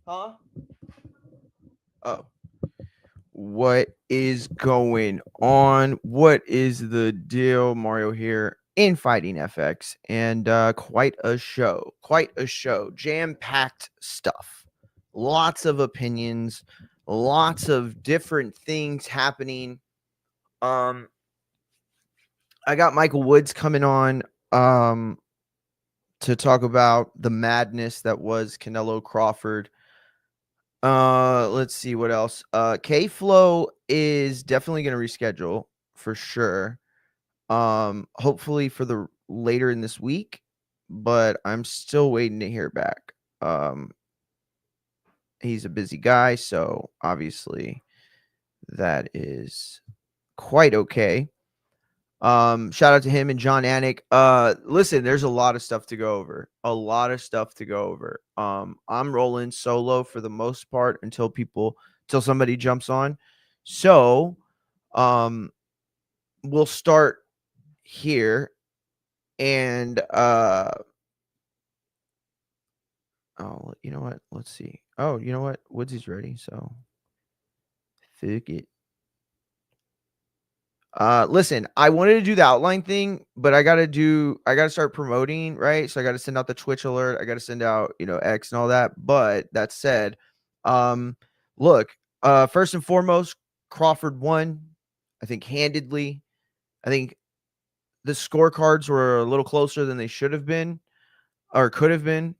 Huh? Oh. What is going on? What is the deal? Mario here in Fighting FX, and quite a show. Jam-packed stuff. Lots of opinions, lots of different things happening. I got Michael Woods coming on to talk about the madness that was Canelo-Crawford. Let's see what else. K-Flow is definitely going to reschedule for sure. Hopefully for the later in this week, but I'm still waiting to hear back. He's a busy guy, so obviously that is quite okay. Shout out to him and John Anik. Listen, there's a lot of stuff to go over. I'm rolling solo for the most part until somebody jumps on. So, we'll start here and oh, you know what? Let's see. Oh, you know what? Woodsy's ready, so fuck it. Listen, I wanted to do the outline thing, but I gotta start promoting, right? So I gotta send out the Twitch alert, I gotta send out, X and all that. But that said, look, first and foremost, Crawford won, I think handedly. I think the scorecards were a little closer than they should have been or could have been.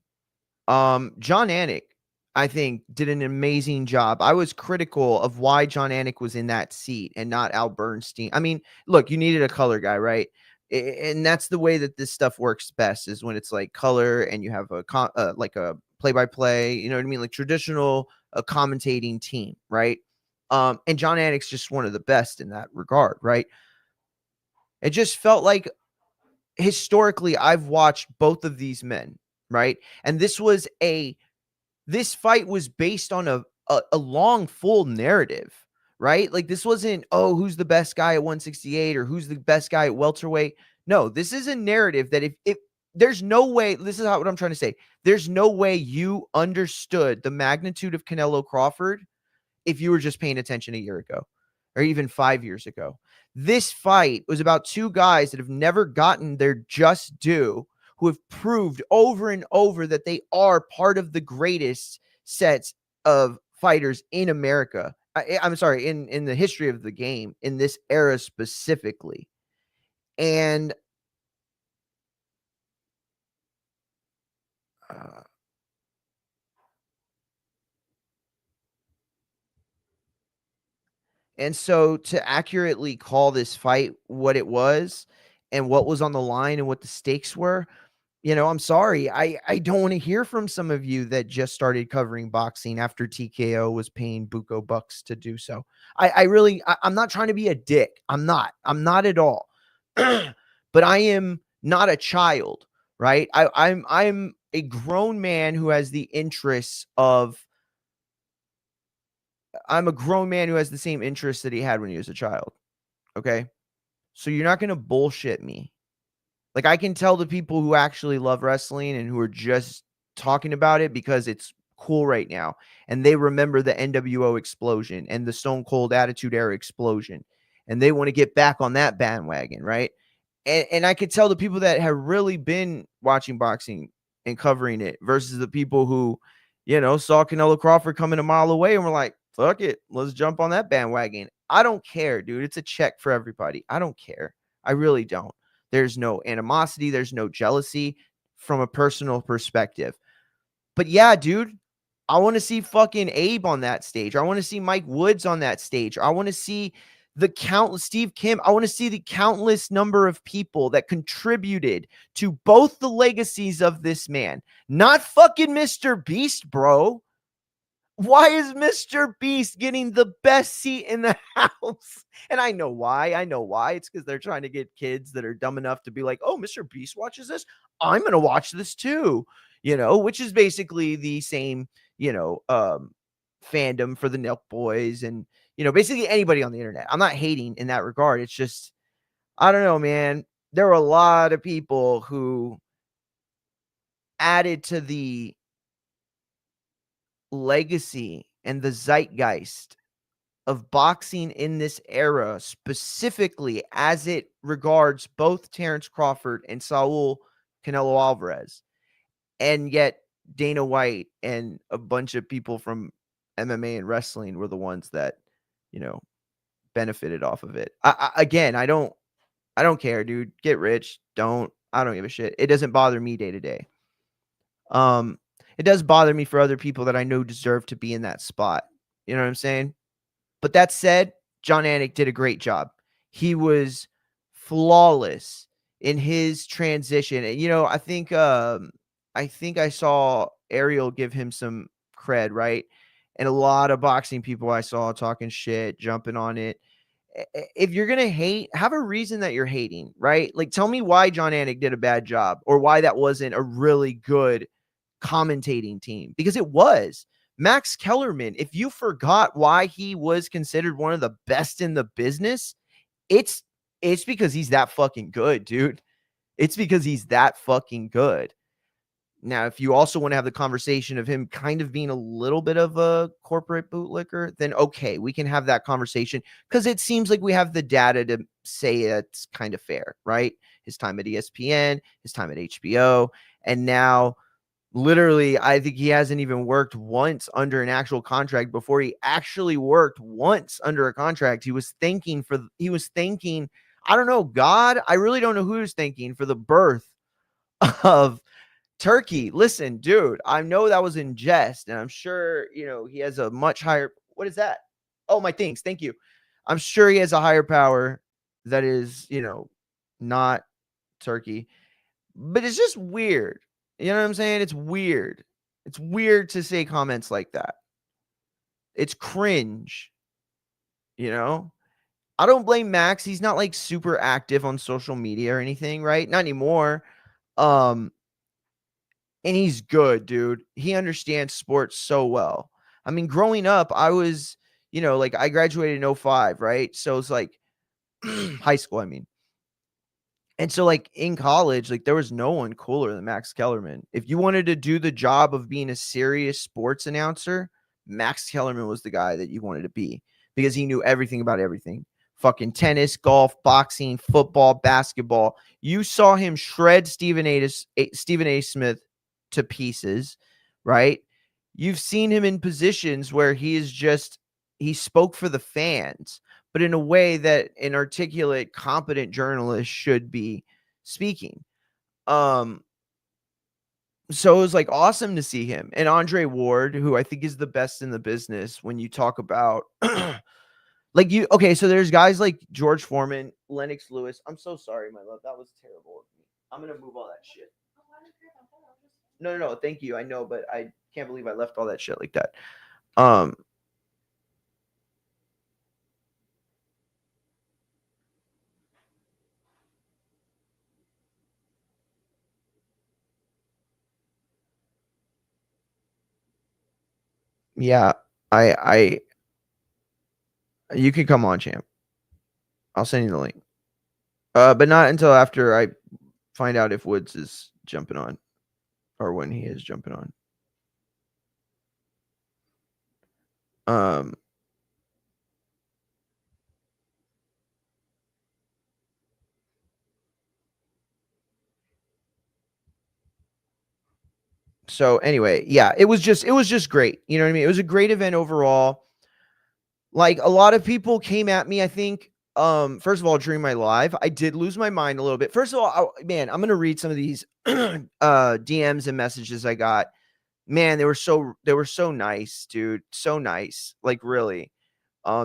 John Anik, I think, did an amazing job. I was critical of why John Anik was in that seat and not Al Bernstein. I mean, look, you needed a color guy, right? And that's the way that this stuff works best, is when it's like color and you have like a play-by-play, you know what I mean? Like traditional commentating team, right? And John Anik's just one of the best in that regard, right? It just felt like historically I've watched both of these men, right? And this fight was based on a long, full narrative, right? Like this wasn't, oh, who's the best guy at 168 or who's the best guy at welterweight. No, this is a narrative that if there's no way, this is what I'm trying to say. There's no way you understood the magnitude of Canelo Crawford if you were just paying attention a year ago or even 5 years ago. This fight was about two guys that have never gotten their just due, who have proved over and over that they are part of the greatest sets of fighters in America. I'm sorry, in the history of the game, in this era specifically. And so to accurately call this fight what it was and what was on the line and what the stakes were, I'm sorry. I don't want to hear from some of you that just started covering boxing after TKO was paying buco bucks to do so. I'm not trying to be a dick. I'm not at all. But I am not a child, right? I'm a grown man who has the interests of, I'm a grown man who has the same interests that he had when he was a child. Okay. So you're not going to bullshit me. Like I can tell the people who actually love wrestling and who are just talking about it because it's cool right now. And they remember the NWO explosion and the Stone Cold Attitude Era explosion. And they want to get back on that bandwagon, right? And I could tell the people that have really been watching boxing and covering it versus the people who, saw Canelo Crawford coming a mile away and were like, fuck it, let's jump on that bandwagon. I don't care, dude. It's a check for everybody. I don't care. I really don't. There's no animosity. There's no jealousy from a personal perspective. But yeah, dude, I want to see fucking Abe on that stage. I want to see Mike Woods on that stage. I want to see the countless Steve Kim. I want to see the countless number of people that contributed to both the legacies of this man. Not fucking Mr. Beast, bro. Why is Mr. Beast getting the best seat in the house? And I know why. It's because they're trying to get kids that are dumb enough to be like, oh, Mr. Beast watches this. I'm going to watch this too, which is basically the same, fandom for the Nelk Boys and, basically anybody on the internet. I'm not hating in that regard. It's just, I don't know, man. There were a lot of people who added to the legacy and the zeitgeist of boxing in this era, specifically as it regards both Terrence Crawford and Saul Canelo Alvarez. And yet Dana White and a bunch of people from MMA and wrestling were the ones that, benefited off of it. Again, I don't care, dude. Get rich. I don't give a shit. It doesn't bother me day to day. It does bother me for other people that I know deserve to be in that spot. You know what I'm saying? But that said, John Anik did a great job. He was flawless in his transition. And, I think I saw Ariel give him some cred, right? And a lot of boxing people I saw talking shit, jumping on it. If you're going to hate, have a reason that you're hating, right? Like, tell me why John Anik did a bad job or why that wasn't a really good commentating team, because it was. Max Kellerman, if you forgot why he was considered one of the best in the business, it's because he's that fucking good, dude. It's because he's that fucking good. Now, if you also want to have the conversation of him kind of being a little bit of a corporate bootlicker, then okay, we can have that conversation because it seems like we have the data to say it's kind of fair, right? His time at ESPN, his time at HBO, and now literally, I think he hasn't even worked once under an actual contract. Before he actually worked once under a contract, he was thanking, I don't know, God, I really don't know who he was thanking for the birth of Turkey. Listen, dude, I know that was in jest, and I'm sure, he has a much higher, what is that? Oh, my things. Thank you. I'm sure he has a higher power that is, not Turkey, but it's just weird. You know what I'm saying? It's weird. It's weird to say comments like that. It's cringe. I don't blame Max. He's not like super active on social media or anything, right? Not anymore. And he's good, dude. He understands sports so well. I mean, growing up, I was, like I graduated in 05, right? So it's like high school, I mean. And so, like, in college, like, there was no one cooler than Max Kellerman. If you wanted to do the job of being a serious sports announcer, Max Kellerman was the guy that you wanted to be because he knew everything about everything. Fucking tennis, golf, boxing, football, basketball. You saw him shred Stephen A. Smith to pieces, right? You've seen him in positions where he spoke for the fans, but in a way that an articulate, competent journalist should be speaking. So it was like awesome to see him. And Andre Ward, who I think is the best in the business when you talk about so there's guys like George Foreman, Lennox Lewis. I'm so sorry, my love. That was terrible of me. I'm going to move all that shit. No, thank you. I know, but I can't believe I left all that shit like that. Yeah, you can come on, champ. I'll send you the link. But not until after I find out if Woods is jumping on or when he is jumping on. Um, so anyway, yeah, it was just great. You know what I mean? It was a great event overall. Like, a lot of people came at me, I think, first of all, during my live, I did lose my mind a little bit. First of all, man, I'm gonna read some of these DMs and messages I got. Man, they were so nice, dude. So nice. Like, really.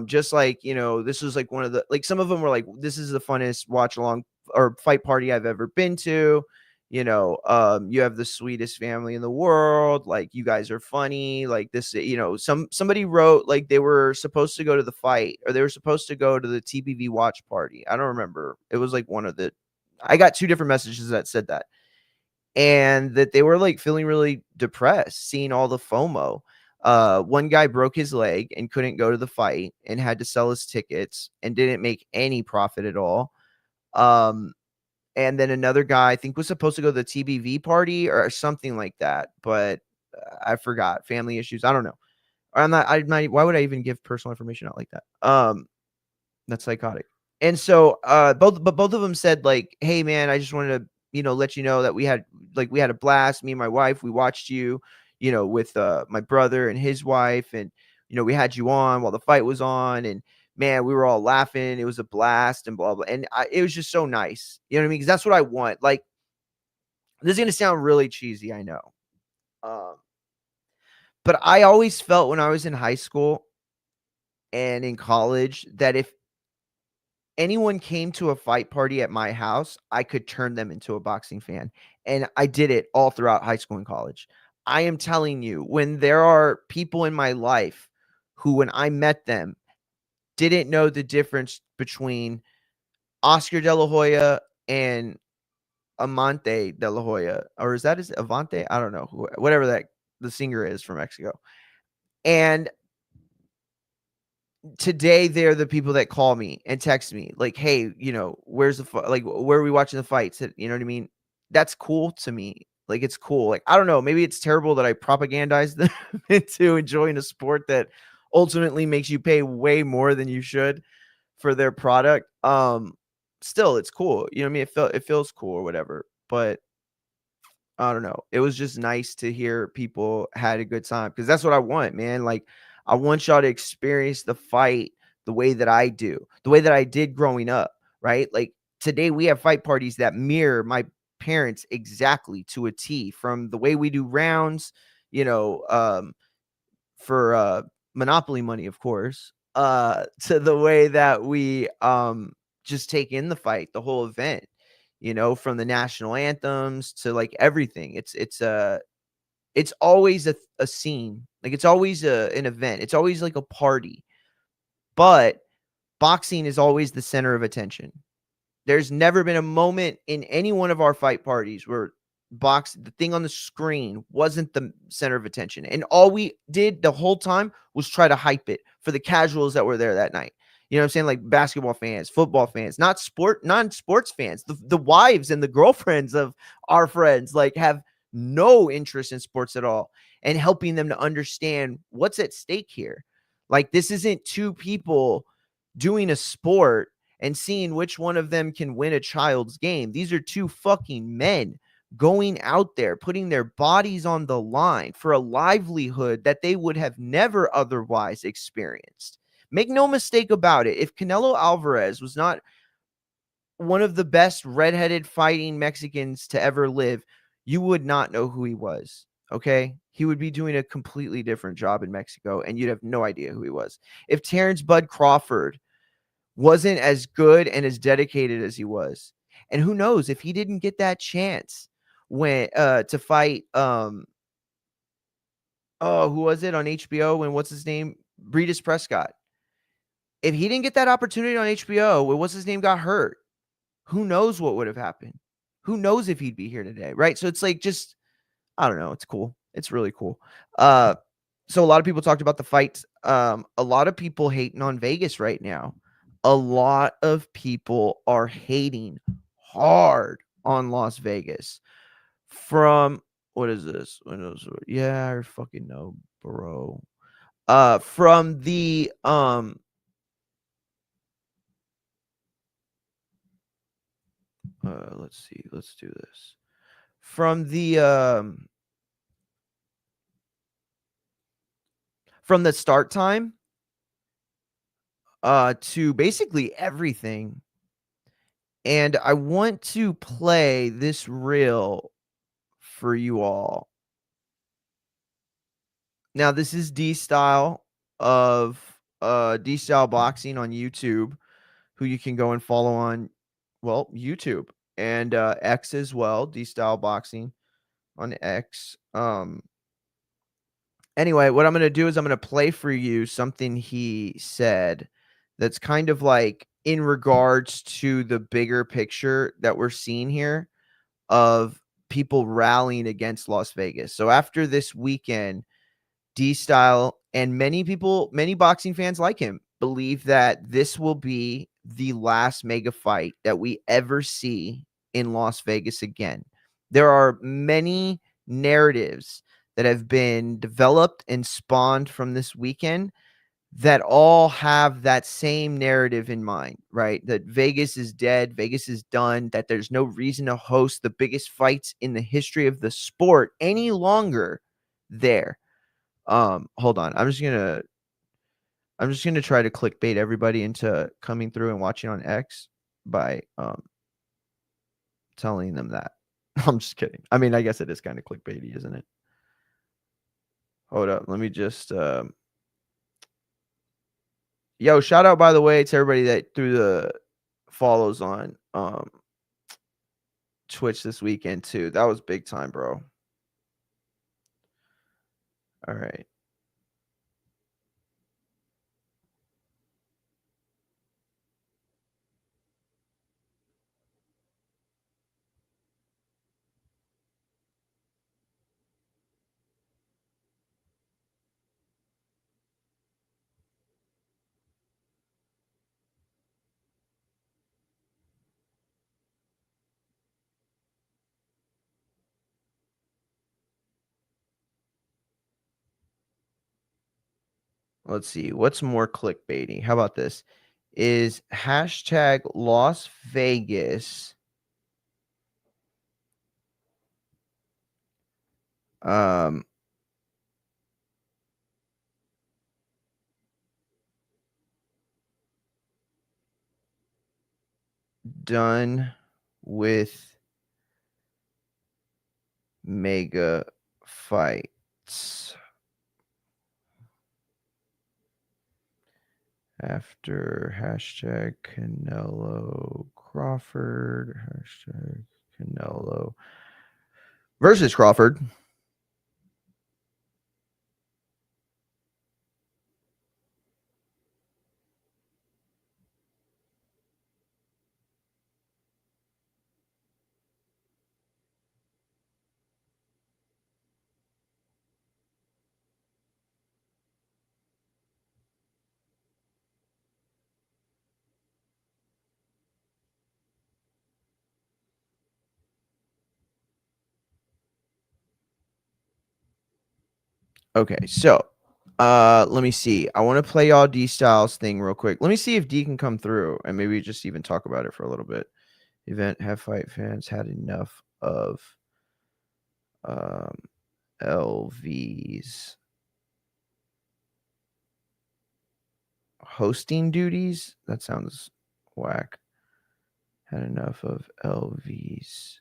Just like, this was like one of the, like, some of them were like, this is the funnest watch along or fight party I've ever been to. You have the sweetest family in the world. Like, you guys are funny. Like, this, somebody wrote like they were supposed to go to the fight, or they were supposed to go to the TBV watch party. I don't remember. It was like I got two different messages that said that, and that they were like feeling really depressed seeing all the FOMO. One guy broke his leg and couldn't go to the fight and had to sell his tickets and didn't make any profit at all. And then another guy, I think, was supposed to go to the TBV party or something like that, but I forgot. Family issues. I don't know. Why would I even give personal information out like that? That's psychotic. And so, both of them said like, "Hey man, I just wanted to, let you know that we had a blast. Me and my wife, we watched you, with my brother and his wife, and we had you on while the fight was on, and man, we were all laughing. It was a blast, and blah blah. And it was just so nice. You know what I mean? Because that's what I want. Like, this is gonna sound really cheesy, I know, um, but I always felt when I was in high school and in college that if anyone came to a fight party at my house, I could turn them into a boxing fan. And I did it all throughout high school and college. I am telling you, when there are people in my life who, when I met them, didn't know the difference between Oscar De La Hoya and Amante De La Hoya, or is that his Avante? I don't know, whatever that the singer is from Mexico. And today they're the people that call me and text me like, "Hey, where's the like, where are we watching the fights?" You know what I mean? That's cool to me. Like, it's cool. Like, I don't know, maybe it's terrible that I propagandize them into enjoying a sport that ultimately makes you pay way more than you should for their product. Still, it's cool. You know what I mean? It feels cool or whatever. But I don't know. It was just nice to hear people had a good time, because that's what I want, man. Like, I want y'all to experience the fight the way that I do, the way that I did growing up, right? Like, today we have fight parties that mirror my parents exactly to a T, from the way we do rounds, you know, for Monopoly money, of course, to the way that we just take in the fight, the whole event, from the national anthems to like everything. It's always a scene. Like, it's always an event. It's always like a party. But boxing is always the center of attention. There's never been a moment in any one of our fight parties where the thing on the screen wasn't the center of attention. And all we did the whole time was try to hype it for the casuals that were there that night. You know what I'm saying? Like, basketball fans, football fans, non-sports fans, the wives and the girlfriends of our friends, like, have no interest in sports at all, and helping them to understand what's at stake here. Like, this isn't two people doing a sport and seeing which one of them can win a child's game. These are two fucking men going out there, putting their bodies on the line for a livelihood that they would have never otherwise experienced. Make no mistake about it. If Canelo Alvarez was not one of the best redheaded fighting Mexicans to ever live, you would not know who he was. Okay. He would be doing a completely different job in Mexico, and you'd have no idea who he was. If Terrence Bud Crawford wasn't as good and as dedicated as he was, and who knows if he didn't get that chance when to fight who was it on HBO, when what's his name, Breedis Prescott. If he didn't get that opportunity on HBO when what's his name got hurt, who knows what would have happened? Who knows if he'd be here today, right? So it's like, just, I don't know, it's cool. It's really cool. So a lot of people talked about the fights. A lot of people hating on Vegas right now. A lot of people are hating hard on Las Vegas. From What is this? Windows. Yeah, I fucking know, bro. From the let's see. Let's do this. From the start time to basically everything. And I want to play this reel for you all. Now, this is D Style of D Style Boxing on YouTube, who you can go and follow on, well, YouTube and X as well, D Style Boxing on X. Anyway, what I'm going to do is I'm going to play for you something he said that's kind of like in regards to the bigger picture that we're seeing here of people rallying against Las Vegas. So after this weekend, D Style and many people, many boxing fans like him, believe that this will be the last mega fight that we ever see in Las Vegas again. There are many narratives that have been developed and spawned from this weekend that all have that same narrative in mind, right? That Vegas is dead, Vegas is done, that there's no reason to host the biggest fights in the history of the sport any longer there. Hold on. I'm just gonna try to clickbait everybody into coming through and watching on X by telling them that. I'm just kidding. I mean, I guess it is kind of clickbaity, isn't it? Hold up. Let me just yo, shout out by the way to everybody that threw the follows on Twitch this weekend too. That was big time, bro. All right. Let's see. What's more clickbaity? How about this? Is hashtag Las Vegas done with mega fights after hashtag Canelo-Crawford, hashtag Canelo versus Crawford. Okay, so let me see. I want to play y'all D Styles thing real quick. Let me see if D can come through and maybe just even talk about it for a little bit. Event have fight fans had enough of LV's hosting duties. That sounds whack. Had enough of LV's.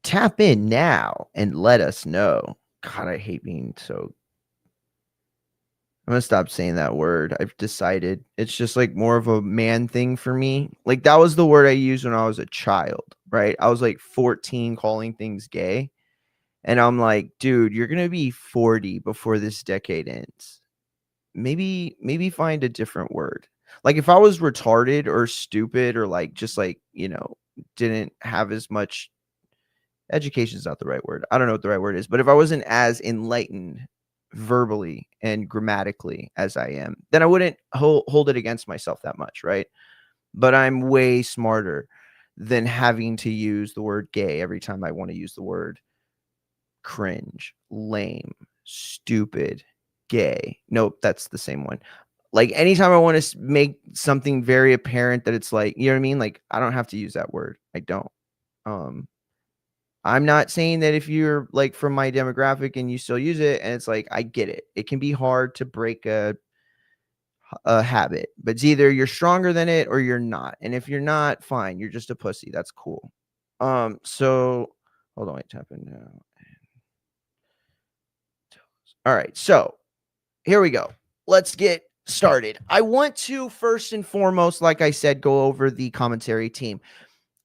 Tap in now and let us know. God, I hate being so. I'm gonna stop saying that word. I've decided it's just like more of a man thing for me. Like that was the word I used when I was a child, right? I was like 14 calling things gay. And I'm like, dude, you're gonna be 40 before this decade ends. Maybe find a different word. Like if I was retarded or stupid or like just like, didn't have as much education is not the right word. I don't know what the right word is, but if I wasn't as enlightened verbally and grammatically as I am, then I wouldn't hold it against myself that much, right? But I'm way smarter than having to use the word gay every time I want to use the word cringe, lame, stupid, gay. Nope, that's the same one. Like anytime I want to make something very apparent that it's like, you know what I mean? Like I don't have to use that word. I don't. I'm not saying that if you're like from my demographic and you still use it, and it's like I get it. It can be hard to break a habit, but it's either you're stronger than it or you're not. And if you're not, fine, you're just a pussy. That's cool. So hold on, wait, tap in now. All right, so here we go. Let's get started. I want to first and foremost, like I said, go over the commentary team.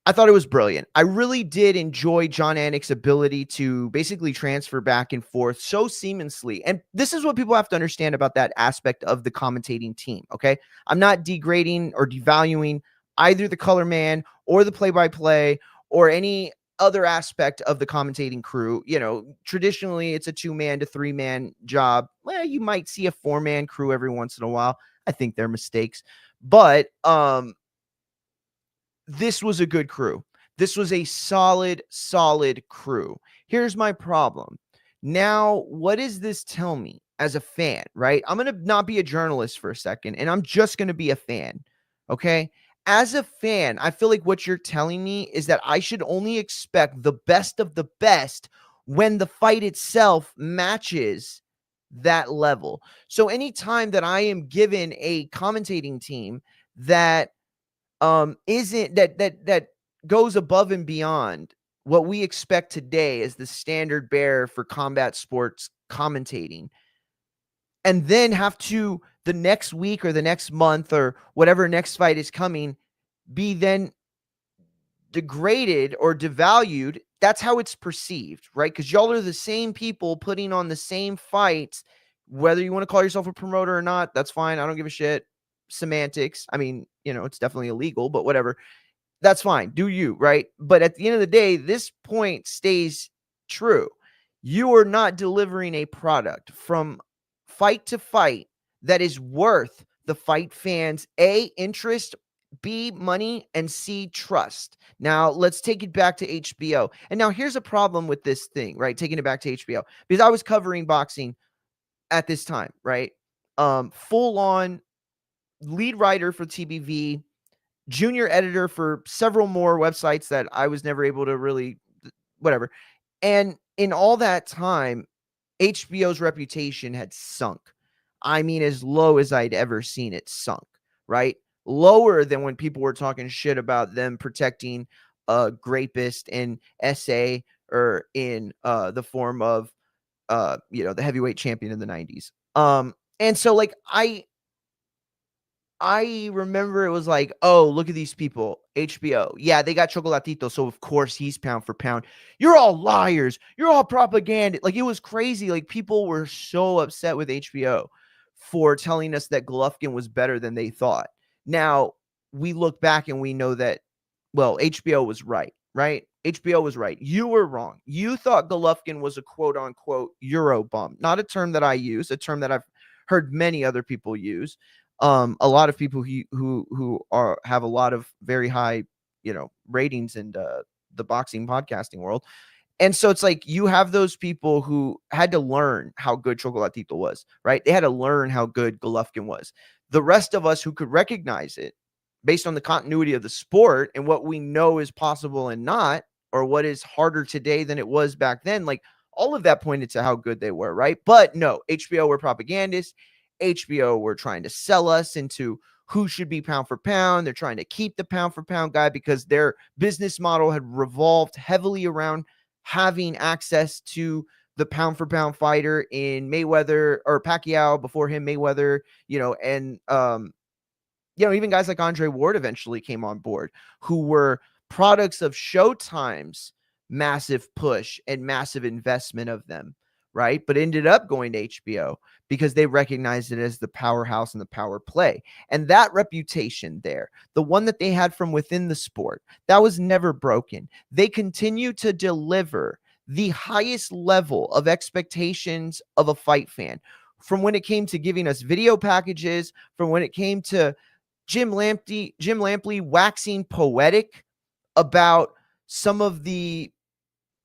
I thought it was brilliant. I really did enjoy John Anik's ability to basically transfer back and forth so seamlessly. And this is what people have to understand about that aspect of the commentating team, okay? I'm not degrading or devaluing either the color man or the play-by-play or any other aspect of the commentating crew. You know, traditionally it's a 2-man to 3-man job. Well, you might see a 4-man crew every once in a while. I think they're mistakes. But this was a good crew. This was a solid crew. Here's my problem. Now, what does this tell me as a fan, right? I'm going to not be a journalist for a second, and I'm just going to be a fan, okay? As a fan, I feel like what you're telling me is that I should only expect the best of the best when the fight itself matches that level. So anytime that I am given a commentating team that isn't that goes above and beyond what we expect today as the standard bearer for combat sports commentating, and then have to the next week or the next month or whatever next fight is coming be then degraded or devalued. That's how it's perceived, right? Because y'all are the same people putting on the same fights, whether you want to call yourself a promoter or not. That's fine. I don't give a shit. Semantics. I mean, you know, it's definitely illegal, but whatever. That's fine. Do you, right? But at the end of the day, this point stays true. You are not delivering a product from fight to fight that is worth the fight fans' A, interest, B, money, and C, trust. Now, let's take it back to HBO. And now here's a problem with this thing, right? Taking it back to HBO. Because I was covering boxing at this time, right? Full on lead writer for TBV, junior editor for several more websites that I was never able to really, whatever. And in all that time, HBO's reputation had sunk. I mean, as low as I'd ever seen it sunk, right? Lower than when people were talking shit about them protecting a rapist in SA or in the form of, the heavyweight champion in the 90s. And so like I remember it was like, oh, look at these people. HBO. Yeah, they got Chocolatito. So, of course, he's pound for pound. You're all liars. You're all propaganda. Like, it was crazy. Like, people were so upset with HBO for telling us that Golovkin was better than they thought. Now, we look back and we know that, well, HBO was right, right? HBO was right. You were wrong. You thought Golovkin was a quote unquote Euro bum, not a term that I use, a term that I've heard many other people use. A lot of people who have a lot of very high, ratings in the boxing podcasting world. And so it's like you have those people who had to learn how good Chocolatito was, right? They had to learn how good Golovkin was. The rest of us who could recognize it based on the continuity of the sport and what we know is possible and not, or what is harder today than it was back then, like all of that pointed to how good they were, right? But no, HBO were propagandists. HBO were trying to sell us into who should be pound for pound. They're trying to keep the pound for pound guy because their business model had revolved heavily around having access to the pound for pound fighter in Mayweather or Pacquiao, before him Mayweather, and even guys like Andre Ward eventually came on board, who were products of Showtime's massive push and massive investment of them, right? But ended up going to HBO because they recognized it as the powerhouse and the power play. And that reputation there, the one that they had from within the sport, that was never broken. They continue to deliver the highest level of expectations of a fight fan, from when it came to giving us video packages, from when it came to Jim Lampley waxing poetic about some of the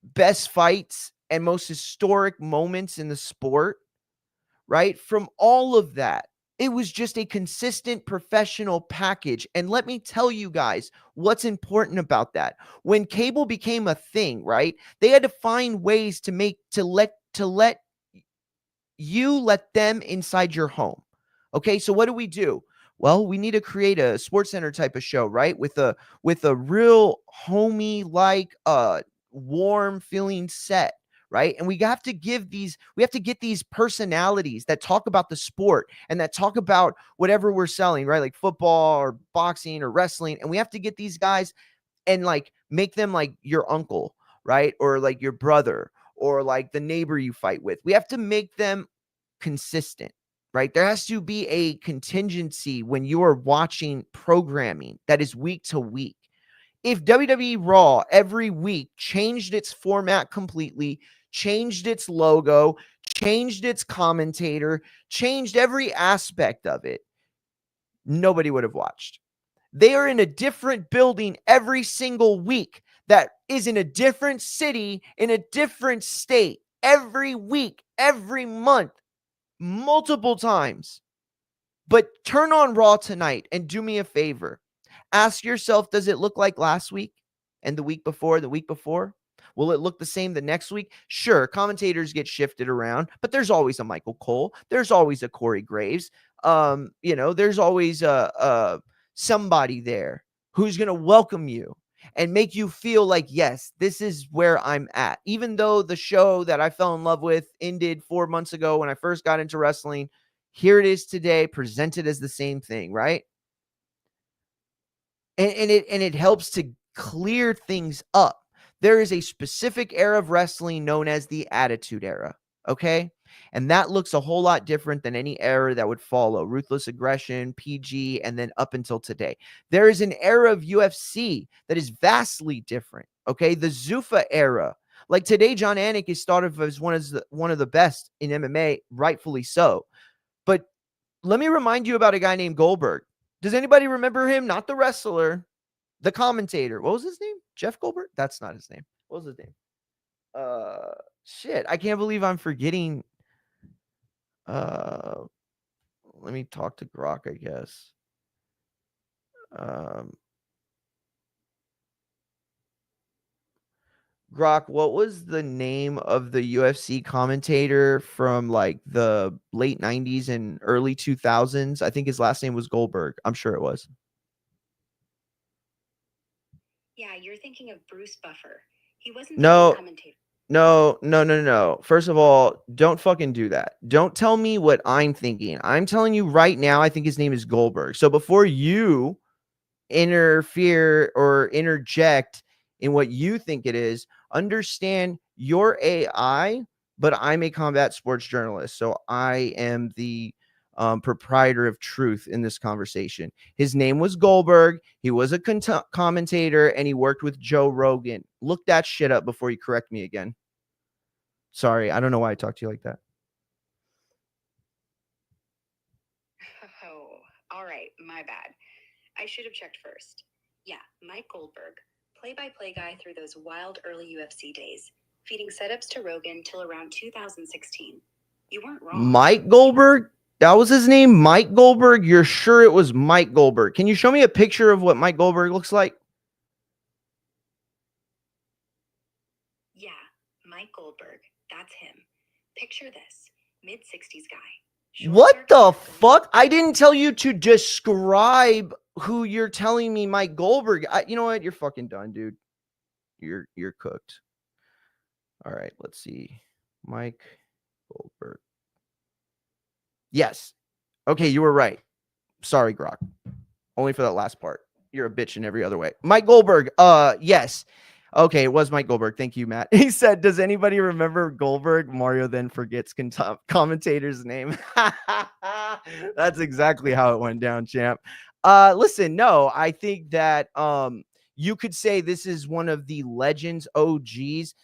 best fights and most historic moments in the sport, right? From all of that, it was just a consistent professional package. And let me tell you guys what's important about that. When cable became a thing, right? They had to find ways to let you let them inside your home. Okay, so what do? Well, we need to create a Sports Center type of show, right? With a real homey like warm feeling set, right? And we have to get these personalities that talk about the sport and that talk about whatever we're selling, right? Like football or boxing or wrestling. And we have to get these guys and like make them like your uncle, right? Or like your brother or like the neighbor you fight with. We have to make them consistent, right? There has to be a contingency when you are watching programming that is week to week. If WWE Raw every week changed its format completely, changed its logo, changed its commentator, changed every aspect of it, nobody would have watched. They are in a different building every single week that is in a different city, in a different state, every week, every month, multiple times. But turn on Raw tonight and do me a favor. Ask yourself, does it look like last week and the week before, the week before? Will it look the same the next week? Sure, commentators get shifted around, but there's always a Michael Cole. There's always a Corey Graves. There's always a somebody there who's going to welcome you and make you feel like, yes, this is where I'm at. Even though the show that I fell in love with ended 4 months ago when I first got into wrestling, here it is today, presented as the same thing, right? And it helps to clear things up. There is a specific era of wrestling known as the Attitude Era, okay? And that looks a whole lot different than any era that would follow. Ruthless Aggression, PG, and then up until today. There is an era of UFC that is vastly different, okay? The Zuffa era. Like today, John Anik is thought of as one of the best in MMA, rightfully so. But let me remind you about a guy named Goldberg. Does anybody remember him? Not the wrestler, the commentator. What was his name? Jeff Goldberg? That's not his name. What was his name? Shit. I can't believe I'm forgetting. Let me talk to Grok, I guess. Grok, what was the name of the UFC commentator from like the late 90s and early 2000s? I think his last name was Goldberg. I'm sure it was. Yeah, you're thinking of Bruce Buffer. He wasn't the commentator. No. First of all, don't fucking do that. Don't tell me what I'm thinking. I'm telling you right now, I think his name is Goldberg. So before you interfere or interject in what you think it is, understand your AI, but I'm a combat sports journalist. So I am the proprietor of truth in this conversation. His name was Goldberg. He was a commentator and he worked with Joe Rogan. Look that shit up before you correct me again. Sorry, I don't know why I talked to you like that. Oh, all right. My bad. I should have checked first. Yeah, Mike Goldberg, play-by-play guy through those wild early UFC days, feeding setups to Rogan till around 2016. You weren't wrong. Mike Goldberg? That was his name? Mike Goldberg? You're sure it was Mike Goldberg? Can you show me a picture of what Mike Goldberg looks like? Yeah, Mike Goldberg. That's him. Picture this. Mid-60s guy. What the fuck? I didn't tell you to describe who you're telling me Mike Goldberg. You know what? You're fucking done, dude. You're cooked. All right, let's see. Mike Goldberg. Yes. Okay, you were right. Sorry, Grok. Only for that last part. You're a bitch in every other way. Mike Goldberg, yes. Okay, it was Mike Goldberg. Thank you, Matt. He said, does anybody remember Goldberg? Mario then forgets commentator's name. That's exactly how it went down, champ. Listen, no, I think that you could say this is one of the legends, OGs.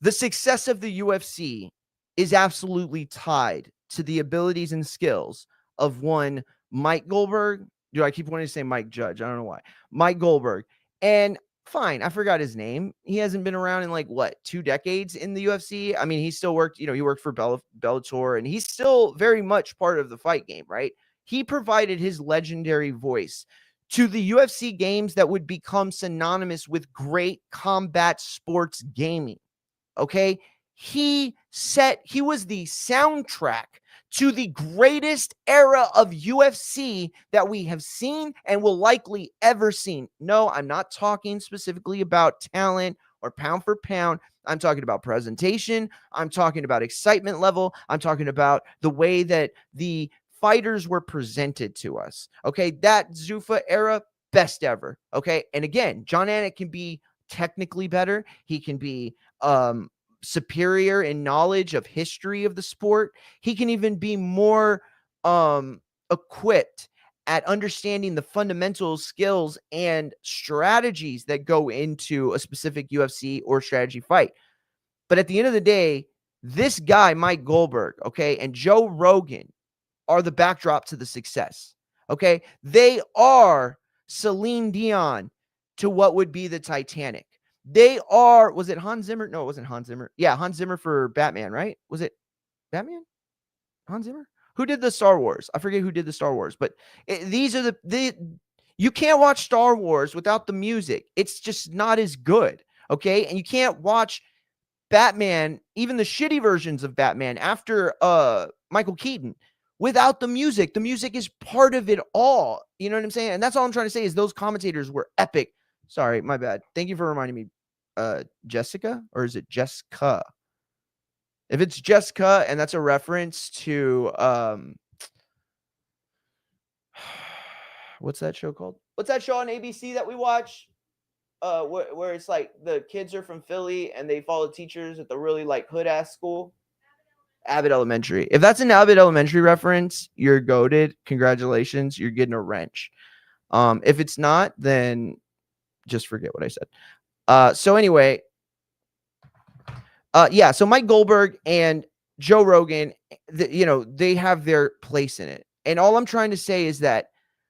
The success of the UFC is absolutely tied to the abilities and skills of one Mike Goldberg. Do I keep wanting to say Mike Judge? I don't know why. Mike Goldberg. And fine, I forgot his name. He hasn't been around in like what, 2 decades in the UFC. I mean, he still worked, he worked for Bellator, and he's still very much part of the fight game, right? He provided his legendary voice to the UFC games that would become synonymous with great combat sports gaming. Okay. He was the soundtrack to the greatest era of UFC that we have seen and will likely ever seen. No, I'm not talking specifically about talent or pound for pound. I'm talking about presentation. I'm talking about excitement level. I'm talking about the way that the fighters were presented to us. Okay. That Zuffa era, best ever. Okay. And again, John Anik can be technically better. He can be superior in knowledge of history of the sport. He can even be more equipped at understanding the fundamental skills and strategies that go into a specific UFC or strategy fight. But at the end of the day, this guy, Mike Goldberg, okay, and Joe Rogan are the backdrop to the success. Okay. They are Celine Dion to what would be the Titanic. They are, was it Hans Zimmer? No, it wasn't Hans Zimmer. Yeah, Hans Zimmer for Batman, right? Was it Batman? Hans Zimmer? Who did the Star Wars? I forget who did the Star Wars, but these are the you can't watch Star Wars without the music. It's just not as good, okay? And you can't watch Batman, even the shitty versions of Batman after Michael Keaton, without the music. The music is part of it all. You know what I'm saying? And that's all I'm trying to say is those commentators were epic. Sorry, my bad. Thank you for reminding me. Jessica, or is it Jessica? If it's Jessica and that's a reference to what's that show called? What's that show on ABC that we watch? Where it's like the kids are from Philly and they follow teachers at the really like hood ass school. Abbott Elementary. If that's an Abbott Elementary reference, you're goated. Congratulations, you're getting a wrench. If it's not, then just forget what I said. So anyway, yeah. So Mike Goldberg and Joe Rogan, they have their place in it. And all I'm trying to say is that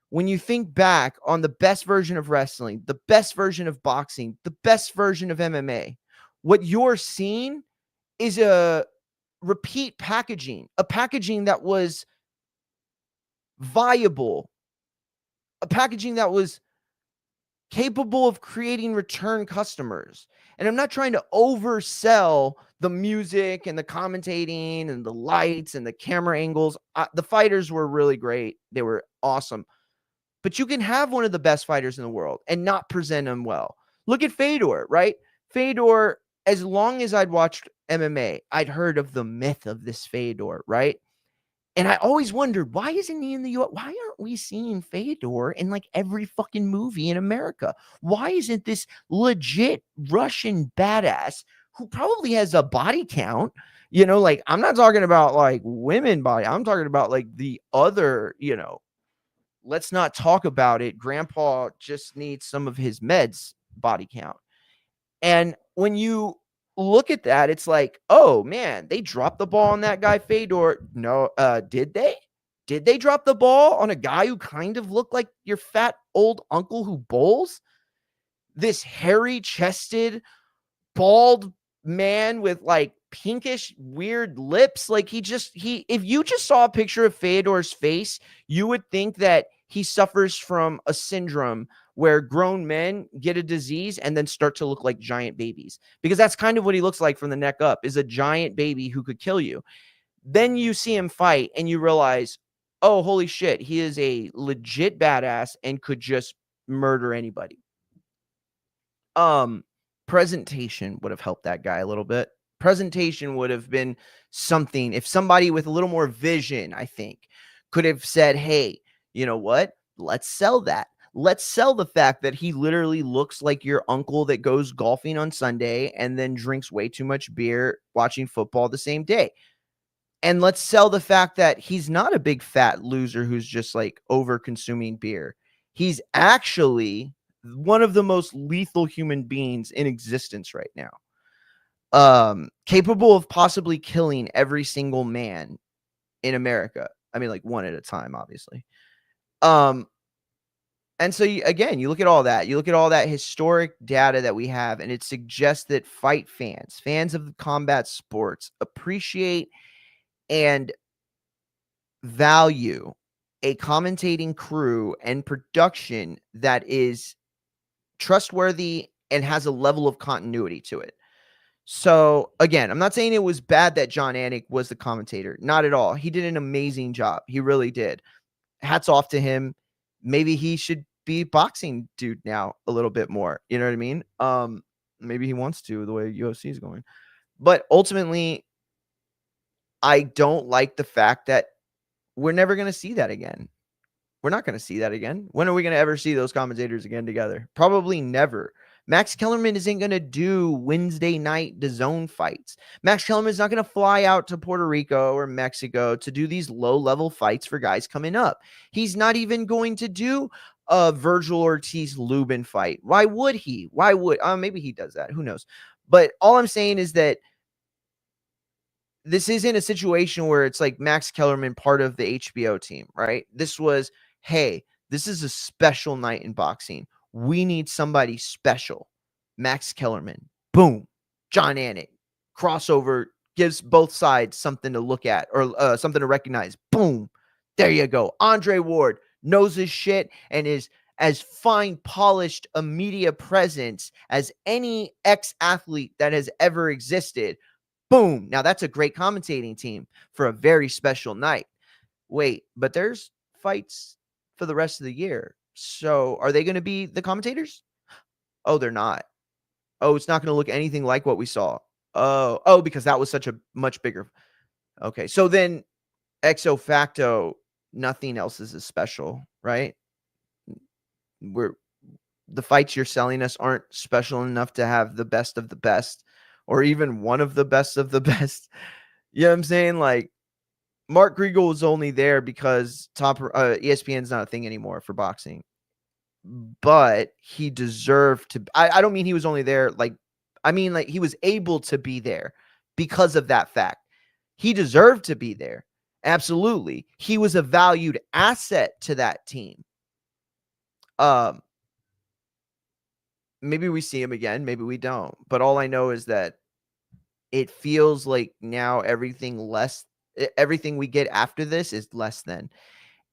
when you think back on the best version of wrestling, the best version of boxing, the best version of MMA, what you're seeing is a repeat packaging, a packaging that was viable, a packaging that was capable of creating return customers. And I'm not trying to oversell the music and the commentating and the lights and the camera angles. The fighters were really great. They were awesome. But you can have one of the best fighters in the world and not present them well. Look at Fedor, right? Fedor, as long as I'd watched MMA, I'd heard of the myth of this Fedor, right? And I always wondered, why isn't he in the US? Why aren't we seeing Fedor in like every fucking movie in America? Why isn't this legit Russian badass who probably has a body count? Like I'm not talking about like women body. I'm talking about like the other, let's not talk about it. Grandpa just needs some of his meds body count. And when you look at that, it's like, oh man, they dropped the ball on that guy Fedor. No, did they? Did they drop the ball on a guy who kind of looked like your fat old uncle who bowls? This hairy-chested, bald man with like pinkish weird lips. Like if you just saw a picture of Fedor's face, you would think that he suffers from a syndrome where grown men get a disease and then start to look like giant babies, because that's kind of what he looks like from the neck up, is a giant baby who could kill you. Then you see him fight and you realize, oh, holy shit, he is a legit badass and could just murder anybody. Presentation would have helped that guy a little bit. Presentation would have been something. If somebody with a little more vision, I think, could have said, hey, you know what? Let's sell that. Let's sell the fact that he literally looks like your uncle that goes golfing on Sunday and then drinks way too much beer watching football the same day. And let's sell the fact that he's not a big fat loser who's just like over consuming beer. He's actually one of the most lethal human beings in existence right now. Capable of possibly killing every single man in America. I mean, like one at a time, obviously. And so again, you look at all that. You look at all that historic data that we have, and it suggests that fight fans of combat sports, appreciate and value a commentating crew and production that is trustworthy and has a level of continuity to it. So again, I'm not saying it was bad that John Anik was the commentator. Not at all. He did an amazing job. He really did. Hats off to him. Maybe he should be boxing dude now a little bit more. You know what I mean? Maybe he wants to, the way UFC is going. But ultimately, I don't like the fact that we're never going to see that again. We're not going to see that again. When are we going to ever see those commentators again together? Probably never. Max Kellerman isn't going to do Wednesday night DAZN fights. Max Kellerman is not going to fly out to Puerto Rico or Mexico to do these low-level fights for guys coming up. He's not even going to do a Virgil Ortiz-Lubin fight. Why would he? Why would? Maybe he does that. Who knows? But all I'm saying is that this isn't a situation where it's like Max Kellerman part of the HBO team, right? This was, hey, this is a special night in boxing. We need somebody special. Max Kellerman. Boom. John Anik. Crossover gives both sides something to look at or something to recognize. Boom. There you go. Andre Ward knows his shit and is as fine polished a media presence as any ex-athlete that has ever existed. Boom. Now that's a great commentating team for a very special night. Wait, but there's fights for the rest of the year. So are they going to be the commentators? Oh, they're not. Oh, it's not going to look anything like what we saw. Oh, because that was such a much bigger. Okay. So then exo facto, nothing else is as special, right? The fights you're selling us aren't special enough to have the best of the best or even one of the best of the best. You know what I'm saying? Like Mark Kriegel was only there because ESPN's not a thing anymore for boxing, but he deserved to. I don't mean he was only there. Like, I mean, like he was able to be there because of that fact. He deserved to be there. Absolutely. He was a valued asset to that team. Maybe we see him again. Maybe we don't. But all I know is that it feels like now everything we get after this is less than.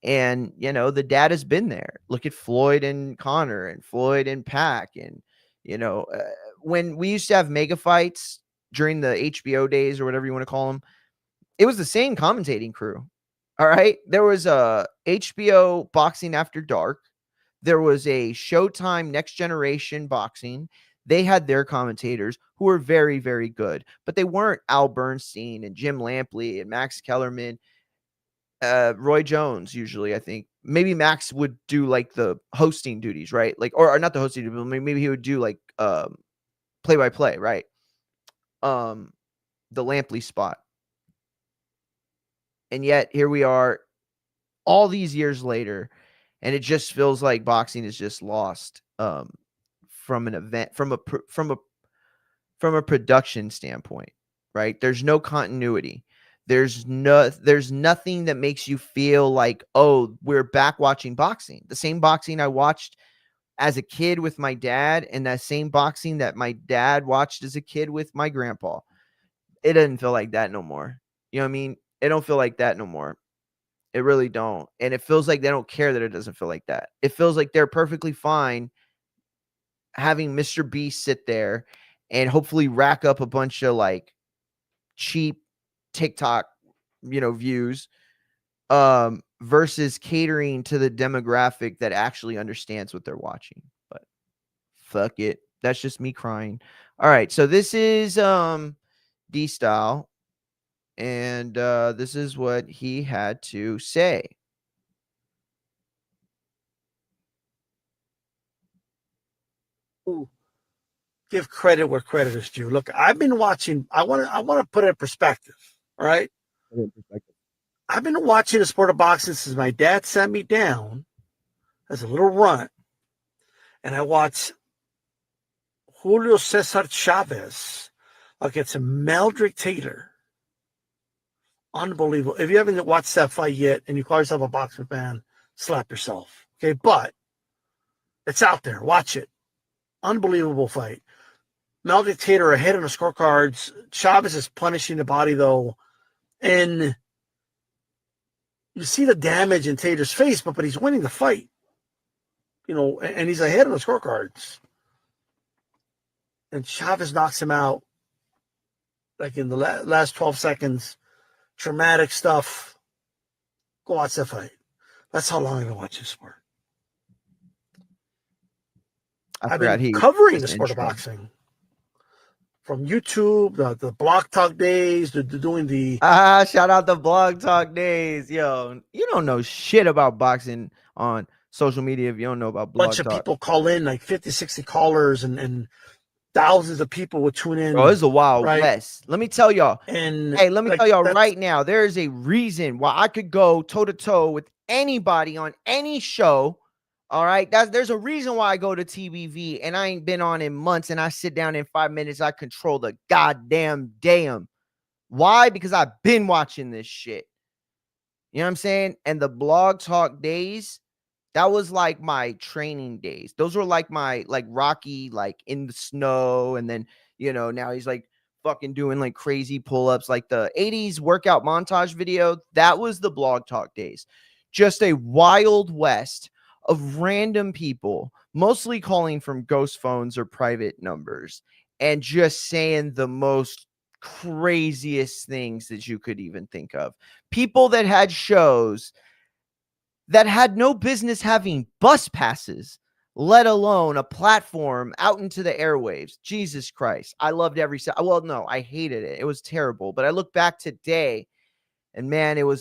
And, you know, the dad has been there. Look at Floyd and Connor and Floyd and Pac. And, you know, when we used to have mega fights during the HBO days or whatever you want to call them, it was the same commentating crew. All right. There was a HBO Boxing After Dark. There was a Showtime Next Generation Boxing. They had their commentators who were very, very good, but they weren't Al Bernstein and Jim Lampley and Max Kellerman. Roy Jones, usually, I think. Maybe Max would do like the hosting duties, right? Like, or not the hosting duties, but maybe he would do like play-by-play, right? The Lampley spot. And yet here we are all these years later, and it just feels like boxing is just lost from an event, from a production standpoint, right? There's no continuity. There's nothing that makes you feel like, oh, we're back watching boxing. The same boxing I watched as a kid with my dad and that same boxing that my dad watched as a kid with my grandpa. It doesn't feel like that no more. You know what I mean? It don't feel like that no more. It really don't. And it feels like they don't care that it doesn't feel like that. It feels like they're perfectly fine having Mr. Beast sit there and hopefully rack up a bunch of like cheap TikTok, views, versus catering to the demographic that actually understands what they're watching. But fuck it. That's just me crying. All right. So this is D Style. And this is what he had to say. give credit where credit is due. Look, I've been watching. I want to put it in perspective. All right. I've been watching the sport of boxing since my dad sat me down as a little runt, and I watched Julio Cesar Chavez against Meldrick Taylor. Unbelievable. If you haven't watched that fight yet and you call yourself a boxing fan, slap yourself. Okay, but it's out there. Watch it. Unbelievable fight. Meldrick Taylor ahead on the scorecards. Chavez is punishing the body, though. And you see the damage in Taylor's face, but he's winning the fight. You know, and he's ahead on the scorecards. And Chavez knocks him out like in the last 12 seconds. Traumatic stuff. Go watch that fight. That's how long I've been watching sport. I've been covering the sport of boxing. From YouTube, the Blog Talk days, to doing the... shout out the Blog Talk days. Yo, you don't know shit about boxing on social media if you don't know about Blog Talk. A bunch of people call in, like 50, 60 callers, and thousands of people would tune in. Bro, it's a wild west. Let me tell y'all. And hey, let me tell y'all right now, there is a reason why I could go toe-to-toe with anybody on any show. All right, there's a reason why I go to TBV and I ain't been on in months, and I sit down in 5 minutes. I control the goddamn damn. Why? Because I've been watching this shit. You know what I'm saying? And the Blog Talk days, that was like my training days. Those were like my Rocky, like in the snow, and then now he's like fucking doing like crazy pull-ups, like the 80s workout montage video. That was the Blog Talk days. Just a wild west of random people, mostly calling from ghost phones or private numbers, and just saying the most craziest things that you could even think of. People that had shows that had no business having bus passes, let alone a platform out into the airwaves. Jesus Christ. I loved every second. Well, no, I hated it. It was terrible. But I look back today, and man, what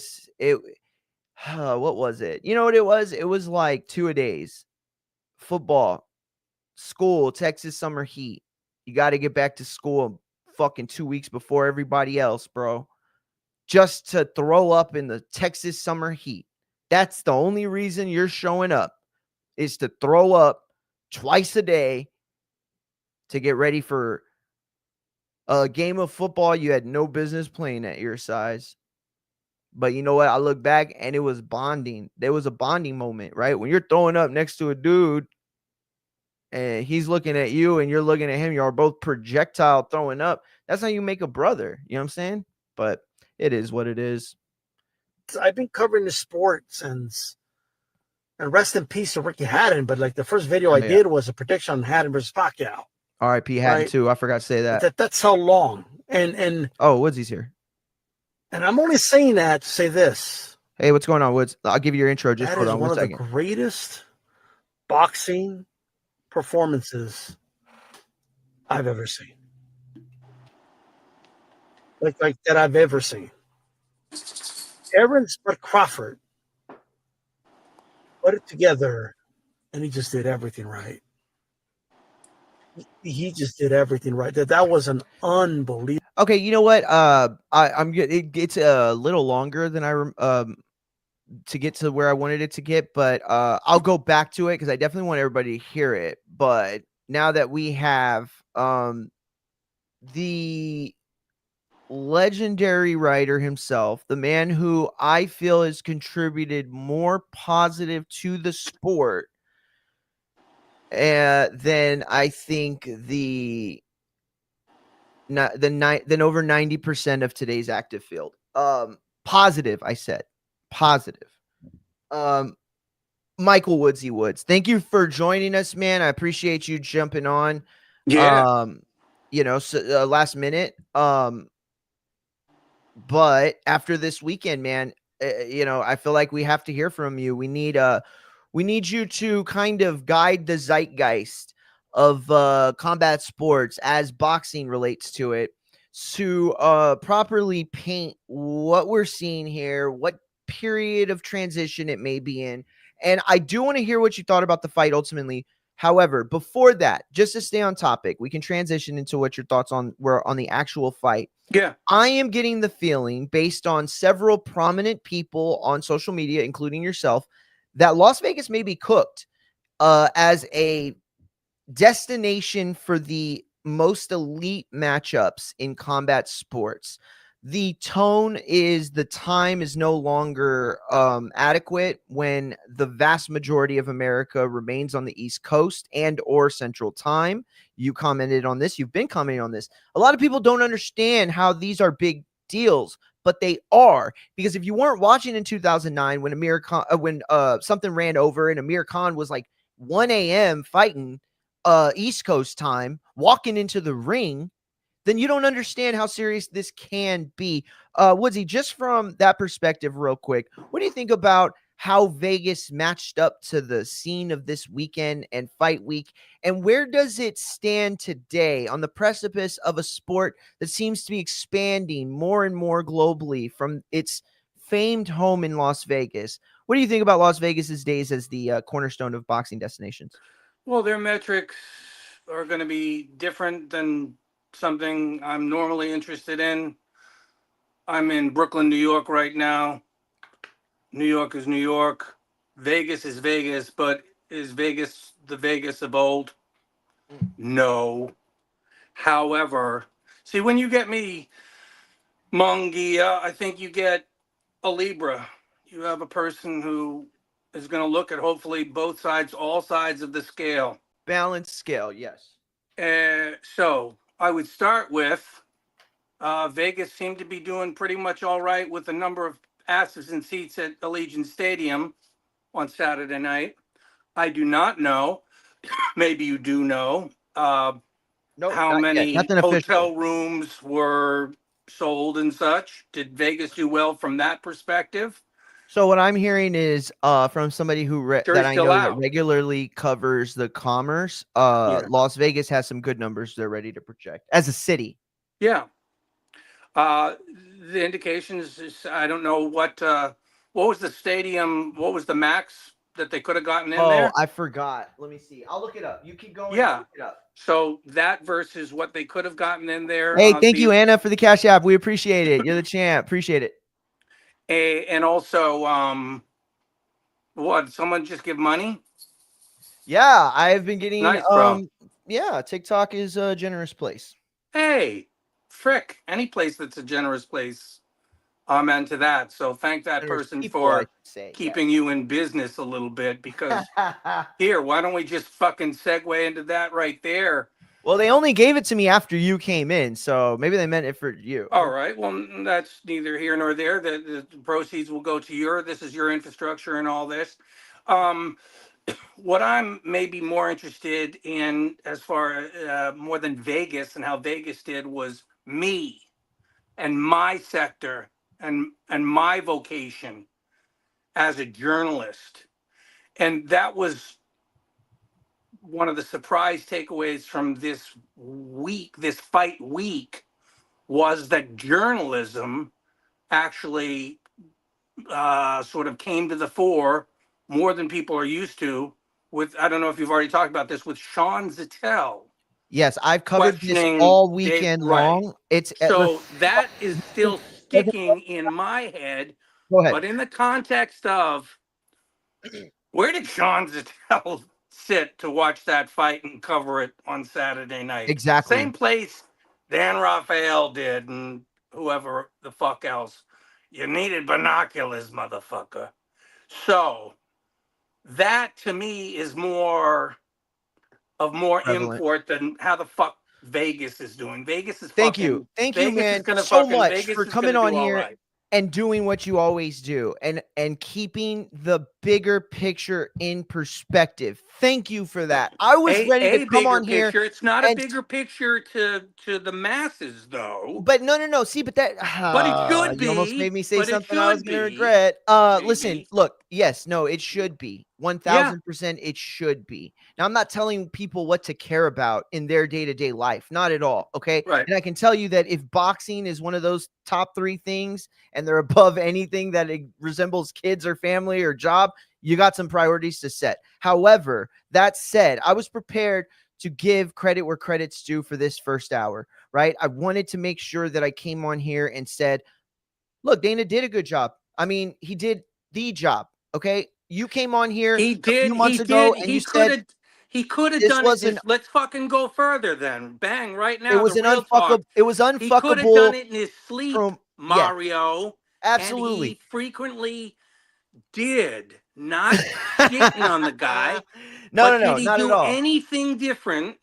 was it? You know what it was? It was like 2-a-days. Football, school, Texas summer heat. You got to get back to school fucking 2 weeks before everybody else, bro. Just to throw up in the Texas summer heat. That's the only reason you're showing up, is to throw up twice a day to get ready for a game of football you had no business playing at your size. But you know what? I look back and it was bonding. There was a bonding moment, right? When you're throwing up next to a dude and he's looking at you and you're looking at him, you're both projectile throwing up. That's how you make a brother. You know what I'm saying? But it is what it is. I've been covering the sport since, and rest in peace to Ricky Hatton, but like the first video I did was a prediction on Hatton versus Pacquiao. R.I.P. Hatton too. I forgot to say that. That's how long. And Woodsy's here. And I'm only saying that to say this. Hey, what's going on, Woods? I'll give you your intro. Just hold on 1 second. That is one of the greatest boxing performances I've ever seen. Like that I've ever seen. Aaron Spud Crawford put it together, and he just did everything right. He just did everything right. That was an unbelievable. Okay, you know what? I'm good. It's a little longer than to get to where I wanted it to get, but I'll go back to it because I definitely want everybody to hear it. But now that we have the legendary writer himself, the man who I feel has contributed more positive to the sport than I think than over 90% of today's active field. Positive, I said. Positive. Michael Woodsy Woods, thank you for joining us, man. I appreciate you jumping on. Yeah. Last minute. But after this weekend, man, I feel like we have to hear from you. We need you to kind of guide the zeitgeist of combat sports as boxing relates to it, to properly paint what we're seeing here, what period of transition it may be in. And I do want to hear what you thought about the fight ultimately. However, before that, just to stay on topic, we can transition into what your thoughts were on the actual fight. Yeah. I am getting the feeling, based on several prominent people on social media, including yourself, that Las Vegas may be cooked as a destination for the most elite matchups in combat sports. The tone is, the time is no longer adequate when the vast majority of America remains on the East Coast and or Central Time. You commented on this. You've been commenting on this. A lot of people don't understand how these are big deals, but they are, because if you weren't watching in 2009 when Amir Khan, when something ran over and Amir Khan was like 1 a.m. fighting East Coast time, walking into the ring, then you don't understand how serious this can be. Woodsy, just from that perspective, real quick, what do you think about how Vegas matched up to the scene of this weekend and fight week? And where does it stand today on the precipice of a sport that seems to be expanding more and more globally from its famed home in Las Vegas? What do you think about Las Vegas's days as the cornerstone of boxing destinations? Well, their metrics are going to be different than something I'm normally interested in. I'm in Brooklyn, New York right now. New York is New York. Vegas is Vegas, but is Vegas the Vegas of old? No. However, see, when you get me, Mungia, I think you get a Libra. You have a person who is going to look at hopefully both sides, all sides of the scale. Balanced scale, yes. So I would start with Vegas seemed to be doing pretty much all right with the number of asses and seats at Allegiant Stadium on Saturday night. I do not know. Maybe you do know how many hotel rooms were sold and such. Did Vegas do well from that perspective? So what I'm hearing is from somebody who that I know that regularly covers the commerce, Las Vegas has some good numbers they're ready to project as a city. Yeah. The indications is, I don't know what was the stadium, what was the max that they could have gotten in there? Oh, I forgot. Let me see. I'll look it up. You keep going. Yeah. I'll look it up. So that versus what they could have gotten in there. Hey, thank you, Anna, for the Cash App. We appreciate it. You're the champ. Appreciate it. And also, what, someone just give money? Yeah, I've been getting nice, bro. Yeah, TikTok is a generous place. Hey, frick, any place that's a generous place, I'm into that. So thank that person for keeping you in business a little bit, because here, why don't we just fucking segue into that right there? Well, they only gave it to me after you came in, so maybe they meant it for you. All right. Well, that's neither here nor there. The proceeds will go to this is your infrastructure and all this. What I'm maybe more interested in, as far more than Vegas and how Vegas did, was me and my sector and my vocation as a journalist. And that was one of the surprise takeaways from this week, this fight week, was that journalism actually sort of came to the fore more than people are used to. With, I don't know if you've already talked about this, with Sean Zettel. Yes, I've covered this all weekend long. Right. It's so that is still sticking in my head. Go ahead. But in the context of, where did Sean Zettel sit to watch that fight and cover it on Saturday night? Exactly. Same place Dan Raphael did and whoever the fuck else. You needed binoculars, motherfucker. So that to me is more import than how the fuck Vegas is doing. Vegas is thank you, man, so much for coming on here and doing what you always do, and keeping the bigger picture in perspective. Thank you for that. I was ready to come on here. It's not a bigger picture to the masses, though. But no. See, but that. But it should be. You almost made me say something I was going to regret. Listen, look. Yes, no, it should be 1000%. It should be. Now, I'm not telling people what to care about in their day-to-day life. Not at all. Okay. Right. And I can tell you that if boxing is one of those top 3 things, and they're above anything that it resembles kids or family or job, You got some priorities to set. However, that said, I was prepared to give credit where credit's due for this first hour, right? I wanted to make sure that I came on here and said, look, Dana did a good job. I mean, he did the job. Okay. You came on here He a few did. He months ago did. and you He could said have. He could have this done it. was an This. Let's fucking go further then. Bang! Right it now, the was an real talk. unfuckable it was He could have done unfuckable it in his sleep, from yes, Mario, and absolutely. he frequently did. Not shitting on the guy, No, but no, did no, he not at do all. anything different?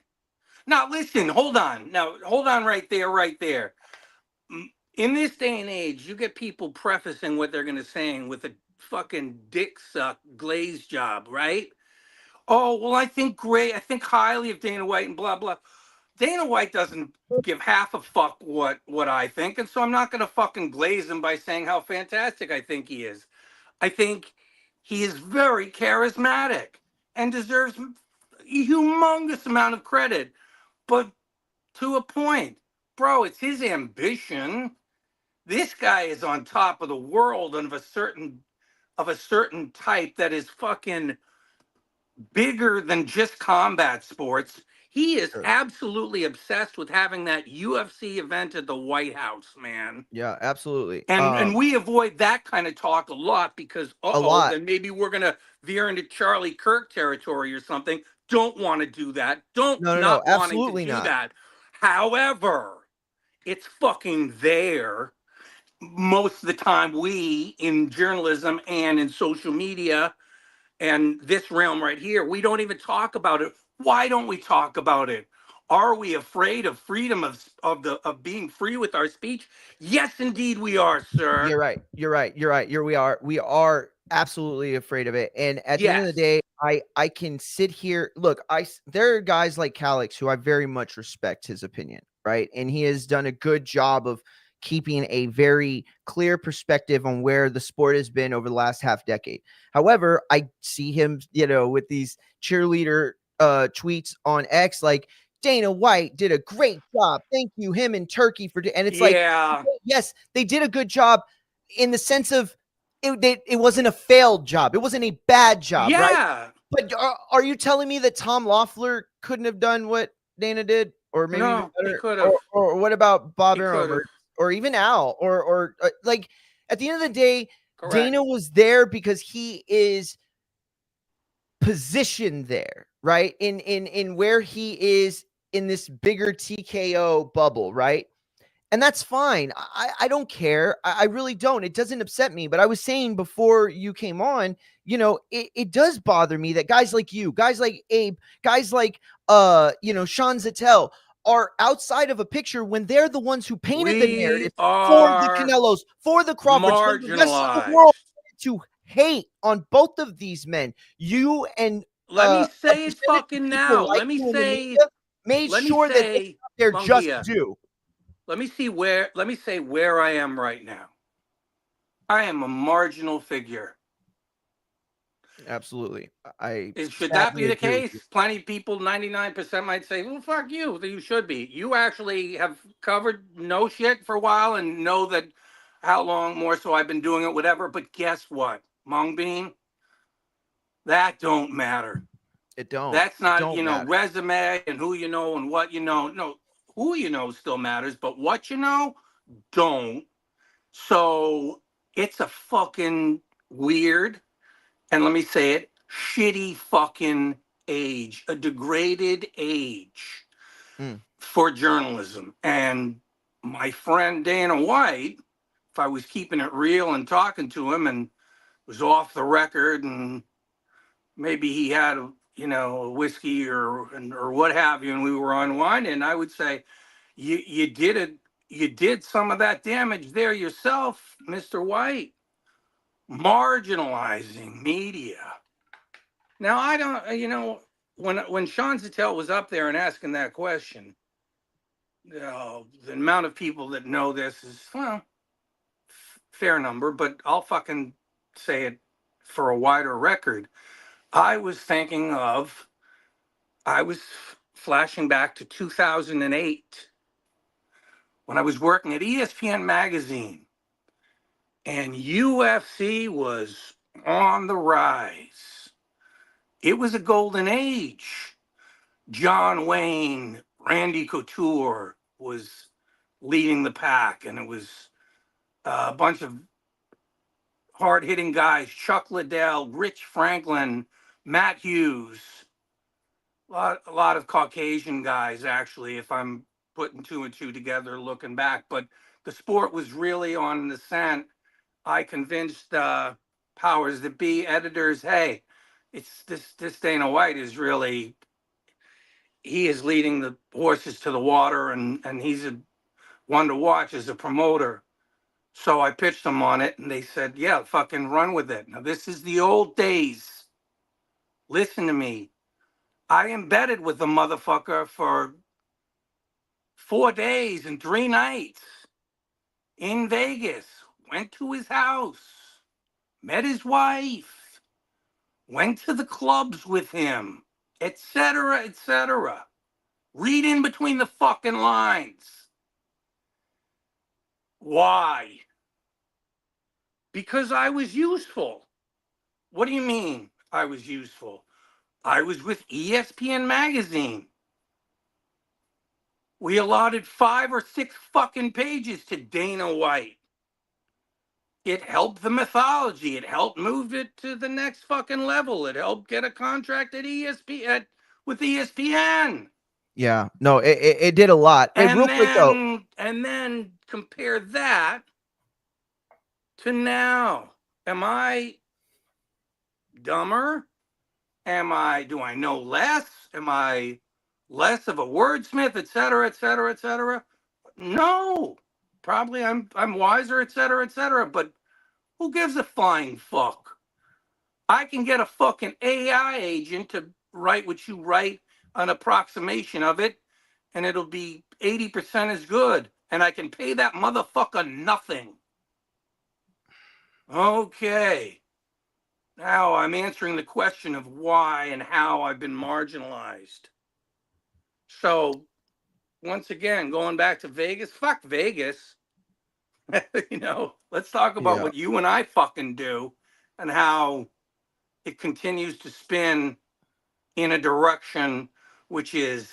Now, listen. Hold on. Now, hold on. Right there. Right there. In this day and age, you get people prefacing what they're going to saying with a fucking dick suck glaze job, right? Oh, well, I think highly of Dana White and blah blah. Dana White doesn't give half a fuck what I think, and so I'm not going to fucking glaze him by saying how fantastic I think he is. I think he is very charismatic and deserves a humongous amount of credit, but to a point, bro, it's his ambition. This guy is on top of the world of a certain type that is fucking bigger than just combat sports. He is Sure. absolutely obsessed with having that UFC event at the White House, man. Yeah, absolutely. And we avoid that kind of talk a lot because A lot. then maybe we're gonna veer into Charlie Kirk territory or something. Don't want to do that. Don't No, no, no, not wanting to absolutely do not. that. However, it's fucking there. Most of the time, we in journalism and in social media and this realm right here, we don't even talk about it. Why don't we talk about it? Are we afraid of freedom of being free with our speech? Yes, indeed we are, sir. You're right. You're right. You're right. We are absolutely afraid of it. And at the end of the Yes. day, I can sit here. Look, there are guys like Calix who I very much respect his opinion, right? And he has done a good job of keeping a very clear perspective on where the sport has been over the last half decade. However, I see him, with these cheerleader tweets on X like Dana White did a great job. Thank you, him and Turkey and it's like, Yeah. yes, they did a good job in the sense of it wasn't a failed job. It wasn't a bad job, right? Yeah. But are you telling me that Tom Loeffler couldn't have done what Dana did, or maybe even No, he better? could have. Or what about Bob He could Arum, have. or even Al, or like at the end of the day, Correct. Dana was there because he is positioned there, right? In where he is in this bigger TKO bubble, right? And that's fine. I don't care. I really don't. It doesn't upset me. But I was saying before you came on, it does bother me that guys like you, guys like Abe, guys like Sean Zattel are outside of a picture when they're the ones who painted the We narrative for the are Canelos, for the Crawfords, when the rest of the marginalized. world to hate on both of these men. You and Let me a say it percentage of fucking people now. like Let me you in the say, media made let me sure that they say, got their just Mungia, due. let me say where I am right now. I am a marginal figure. Absolutely. Should that be sadly the agree with case? you. Plenty of people, 99% might say, well, fuck you. You should be. You actually have covered no shit for a while and know that how long more so I've been doing it, whatever. But guess what, Mung Bean? That don't matter. It don't. That's not, Don't matter. resume and who you know and what you know. No, who you know still matters, but what you know don't. So it's a fucking weird, and let me say it, shitty fucking age, a degraded age Mm. for journalism. And my friend Dana White, if I was keeping it real and talking to him and was off the record and maybe he had a whiskey or what have you, and we were unwinding, I would say, you did some of that damage there yourself, Mr. White, marginalizing media. Now I don't, when Sean Zattel was up there and asking that question, the amount of people that know this is fair number, but I'll fucking say it for a wider record. I was flashing back to 2008 when I was working at ESPN magazine, and UFC was on the rise. It was a golden age. John Wayne, Randy Couture was leading the pack, and it was a bunch of hard-hitting guys: Chuck Liddell, Rich Franklin, Matt Hughes, a lot of Caucasian guys, actually, if I'm putting two and two together looking back. But the sport was really on the ascent. I convinced powers that be, editors, hey, it's this Dana White is really, he is leading the horses to the water, and he's a one to watch as a promoter. So I pitched them on it, and they said, yeah, fucking run with it. Now, this is the old days. Listen to me. I embedded with the motherfucker for 4 days and 3 nights in Vegas. Went to his house, met his wife, went to the clubs with him, etc., etc. Read in between the fucking lines. Why? Because I was useful. What do you mean I was useful? I was with ESPN Magazine. We allotted 5 or 6 fucking pages to Dana White. It helped the mythology. It helped move it to the next fucking level. It helped get a contract at ESPN with ESPN. Yeah, no, it did a lot. Hey, real quick though, And then compare that to now. Am I dumber? Do I know less? Am I less of a wordsmith, etc., etc., etc.? No. Probably I'm wiser, etc., etc. But who gives a flying fuck? I can get a fucking AI agent to write what you write, an approximation of it, and it'll be 80% as good. And I can pay that motherfucker nothing. Okay. Now I'm answering the question of why and how I've been marginalized. So, once again, going back to Vegas, fuck Vegas. Let's talk about what you and I fucking do and how it continues to spin in a direction which is,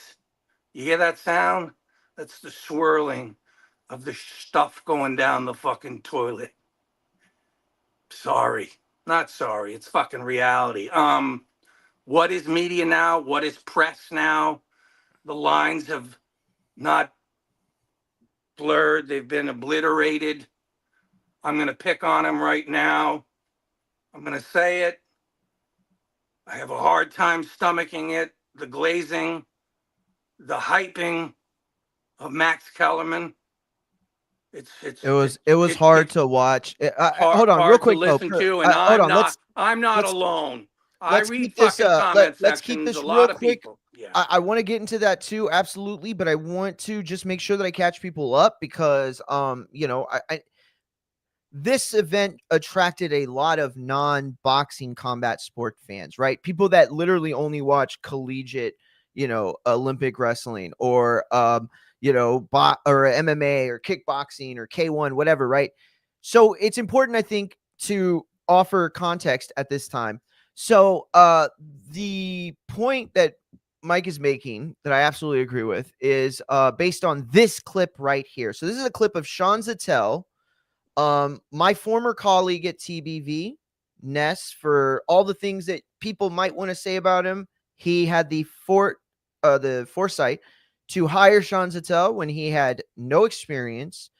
you hear that sound? That's the swirling of the stuff going down the fucking toilet. Sorry. Not sorry. It's fucking reality. What is media now? What is press now? The lines have not blurred. They've been obliterated. I'm going to pick on them right now. I'm going to say it. I have a hard time stomaching it. The glazing, the hyping of Max Kellerman. it was hard to watch. Hold on, real quick to listen though. to, and Hold on, I'm not alone. I let's read keep this fucking comment let's keep sections. this A real lot of quick. people. Yeah. I want to get into that too, absolutely, but I want to just make sure that I catch people up because I this event attracted a lot of non-boxing combat sport fans, right? People that literally only watch collegiate, Olympic wrestling or or MMA or kickboxing or K1, whatever, right? So it's important, I think, to offer context at this time. So the point that Mike is making that I absolutely agree with is based on this clip right here. So this is a clip of Sean Zettel, my former colleague at TBV, Ness, for all the things that people might want to say about him. He had the foresight to hire Sean Zettel when he had no experience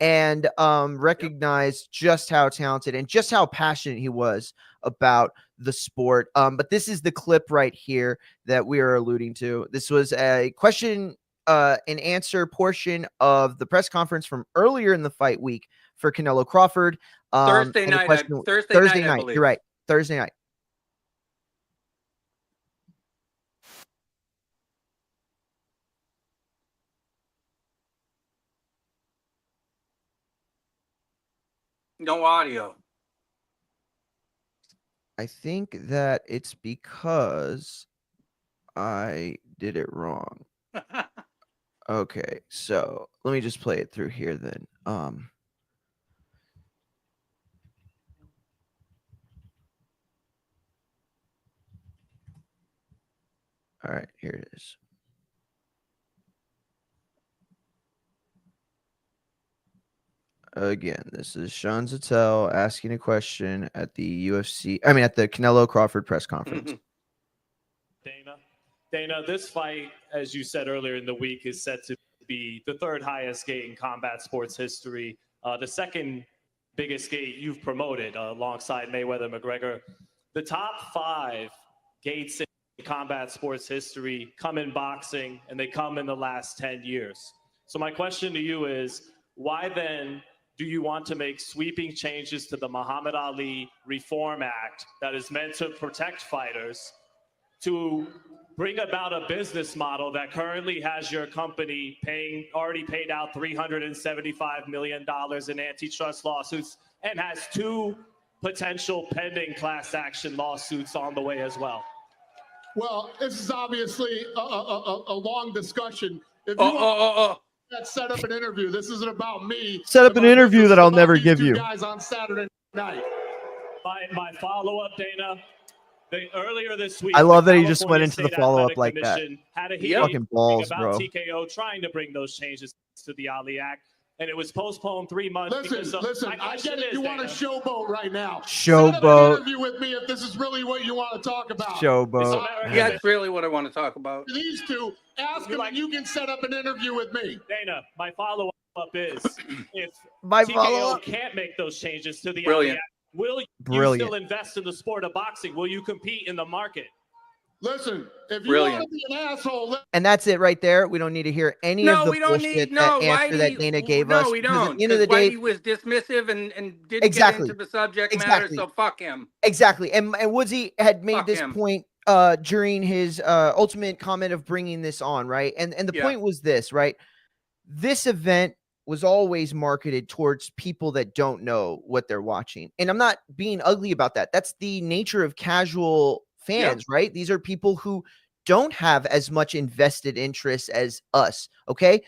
and recognized just how talented and just how passionate he was about the sport. But this is the clip right here that we are alluding to. This was a question and answer portion of the press conference from earlier in the fight week for Canelo-Crawford. Thursday night, I night. believe. You're right. Thursday night. No audio. I think that it's because I did it wrong. Okay, so let me just play it through here then. All right, here it is. Again, this is Sean Zattel asking a question at the UFC. I mean, at the Canelo-Crawford press conference. Dana, this fight, as you said earlier in the week, is set to be the third highest gate in combat sports history. The second biggest gate you've promoted alongside Mayweather McGregor. The top 5 gates in combat sports history come in boxing, and they come in the last 10 years. So my question to you is, why then do you want to make sweeping changes to the Muhammad Ali Reform Act that is meant to protect fighters to bring about a business model that currently has your company already paid out $375 million in antitrust lawsuits and has 2 potential pending class action lawsuits on the way as well? Well, this is obviously a long discussion. If you set up an interview, this isn't about me. Set up an interview that I'll never give you. Guys on Saturday night. My follow-up, Dana. Earlier this week, I love that he just California went into the State follow-up Athletic like that. Commission had a hearing Fucking balls, about bro. TKO trying to bring those changes to the Ali Act, and it was postponed 3 months. Listen, I get it. You want to showboat right now. Showboat. Set up an interview with me if this is really what you want to talk about. Showboat. Yeah, it's really what I want to talk about. These two, ask them and you can set up an interview with me. Dana, my follow-up is, if My TKO follow-up. can't make those changes to the Brilliant. Ali Act, will you still invest in the sport of boxing? Will you compete in the market? Listen, if you want to be an asshole, and that's it right there. We don't need to hear any of the bullshit answer that Dana gave us. No, we don't. At the end of the day, Whitey was dismissive and didn't get into the subject matter, so fuck him. Exactly. And Woodsy had made this point during his ultimate comment of bringing this on, right? And the point was this, right? This event was always marketed towards people that don't know what they're watching. And I'm not being ugly about that. That's the nature of casual fans, right? These are people who don't have as much invested interest as us, okay?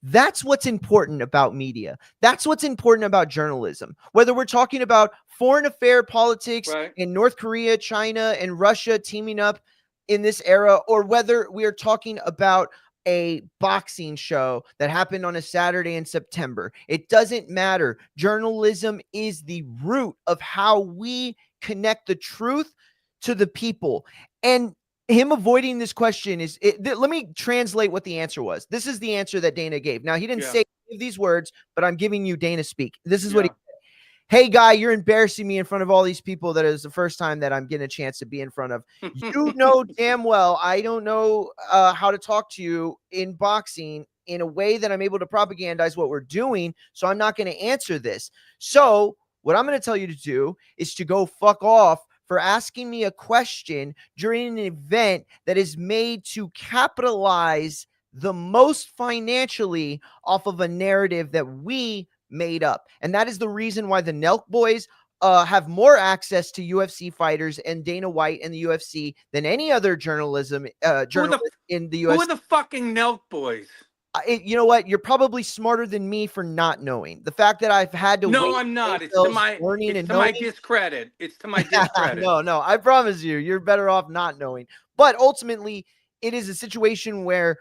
That's what's important about media. That's what's important about journalism. Whether we're talking about foreign affair politics in North Korea, China, and Russia teaming up in this era, or whether we are talking about a boxing show that happened on a Saturday in September. It doesn't matter. Journalism is the root of how we connect the truth to the people. And him avoiding this question is, let me translate what the answer was. This is the answer that Dana gave. Now, he didn't say these words, but I'm giving you Dana speak. This is what he said. Hey, guy, you're embarrassing me in front of all these people. That is the first time that I'm getting a chance to be in front of. You know damn well I don't know how to talk to you in boxing in a way that I'm able to propagandize what we're doing, so I'm not going to answer this. So what I'm going to tell you to do is to go fuck off for asking me a question during an event that is made to capitalize the most financially off of a narrative that we made up. And that is the reason why the Nelk boys have more access to UFC fighters and Dana White and the UFC than any other journalist in the UFC. Who are the fucking Nelk boys? You know what? You're probably smarter than me for not knowing. The fact that I've had to No, I'm not. It's to my discredit. It's to my discredit. No, I promise you, you're better off not knowing. But ultimately, it is a situation where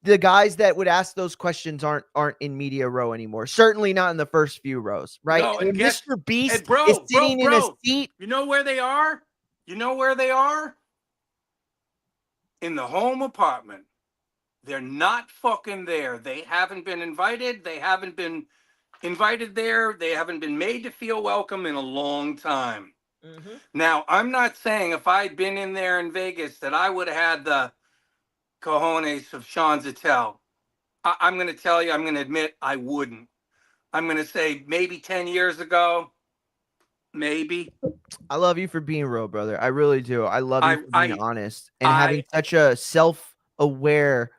the guys that would ask those questions aren't in media row anymore. Certainly not in the first few rows, right? No, and Mr. Beast is sitting in a seat. You know where they are? You know where they are? In the home apartment. They're not fucking there. They haven't been invited. They haven't been invited there. They haven't been made to feel welcome in a long time. Now, I'm not saying if I'd been in there in Vegas that I would have had the cojones of Sean Zattel. I'm going to tell you, I'm going to admit I wouldn't. I'm going to say maybe 10 years ago, maybe. I love you for being real, brother. I really do. I love you for being honest and having such a self-aware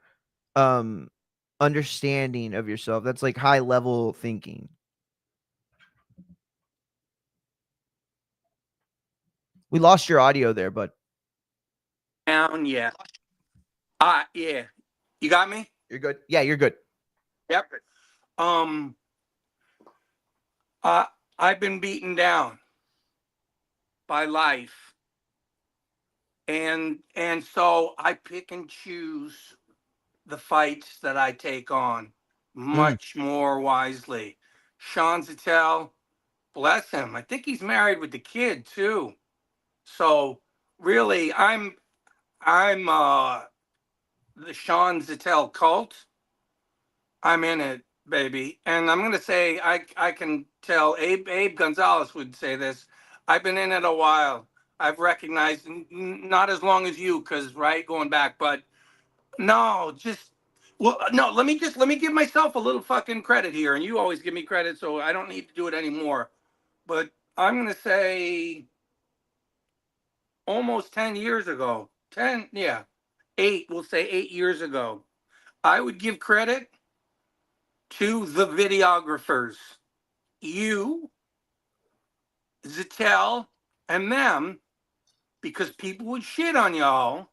understanding of yourself. That's like high level thinking. We lost your audio there, bud. Yeah. Yeah. You got me? You're good. Yeah, you're good. Yep. I've been beaten down by life And so I pick and choose the fights that I take on much more wisely. Sean Zattel, bless him. I think he's married with the kid too. So really, I'm the Sean Zattel cult. I'm in it, baby. And I'm gonna say I can tell Abe Gonzalez would say this. I've been in it a while. I've recognized not as long as you, because right, going back, but no, just well, no. Let me give myself a little fucking credit here, and you always give me credit, so I don't need to do it anymore. But I'm gonna say almost 10 years ago, 10, yeah, 8. We'll say 8 years ago. I would give credit to the videographers, you, Zattel, and them, because people would shit on y'all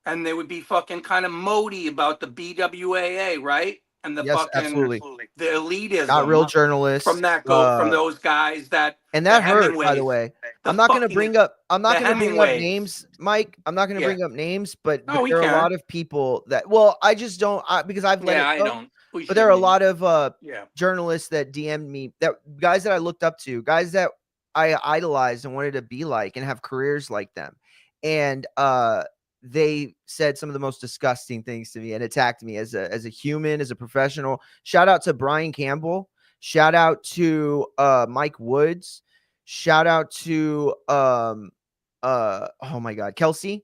and they would be fucking kind of moody about the BWAA, right? And the Yes, fucking absolutely. the elitism Not real journalists. from those guys that And that the hurt, by the Hemingways, way. the I'm not going to fucking- bring up Hemingways. names, Mike. I'm not going to Yeah. bring up names, but No, we there are a can. lot of people that, well, I just don't, because I've let Yeah, it I go. don't. But there are a lot of Yeah. journalists that DM'd me, that guys that I looked up to, guys that I idolized and wanted to be like and have careers like them. And they said some of the most disgusting things to me and attacked me as a human, as a professional. Shout out to Brian Campbell. Shout out to Mike Woods. Shout out to oh my God, Kelsey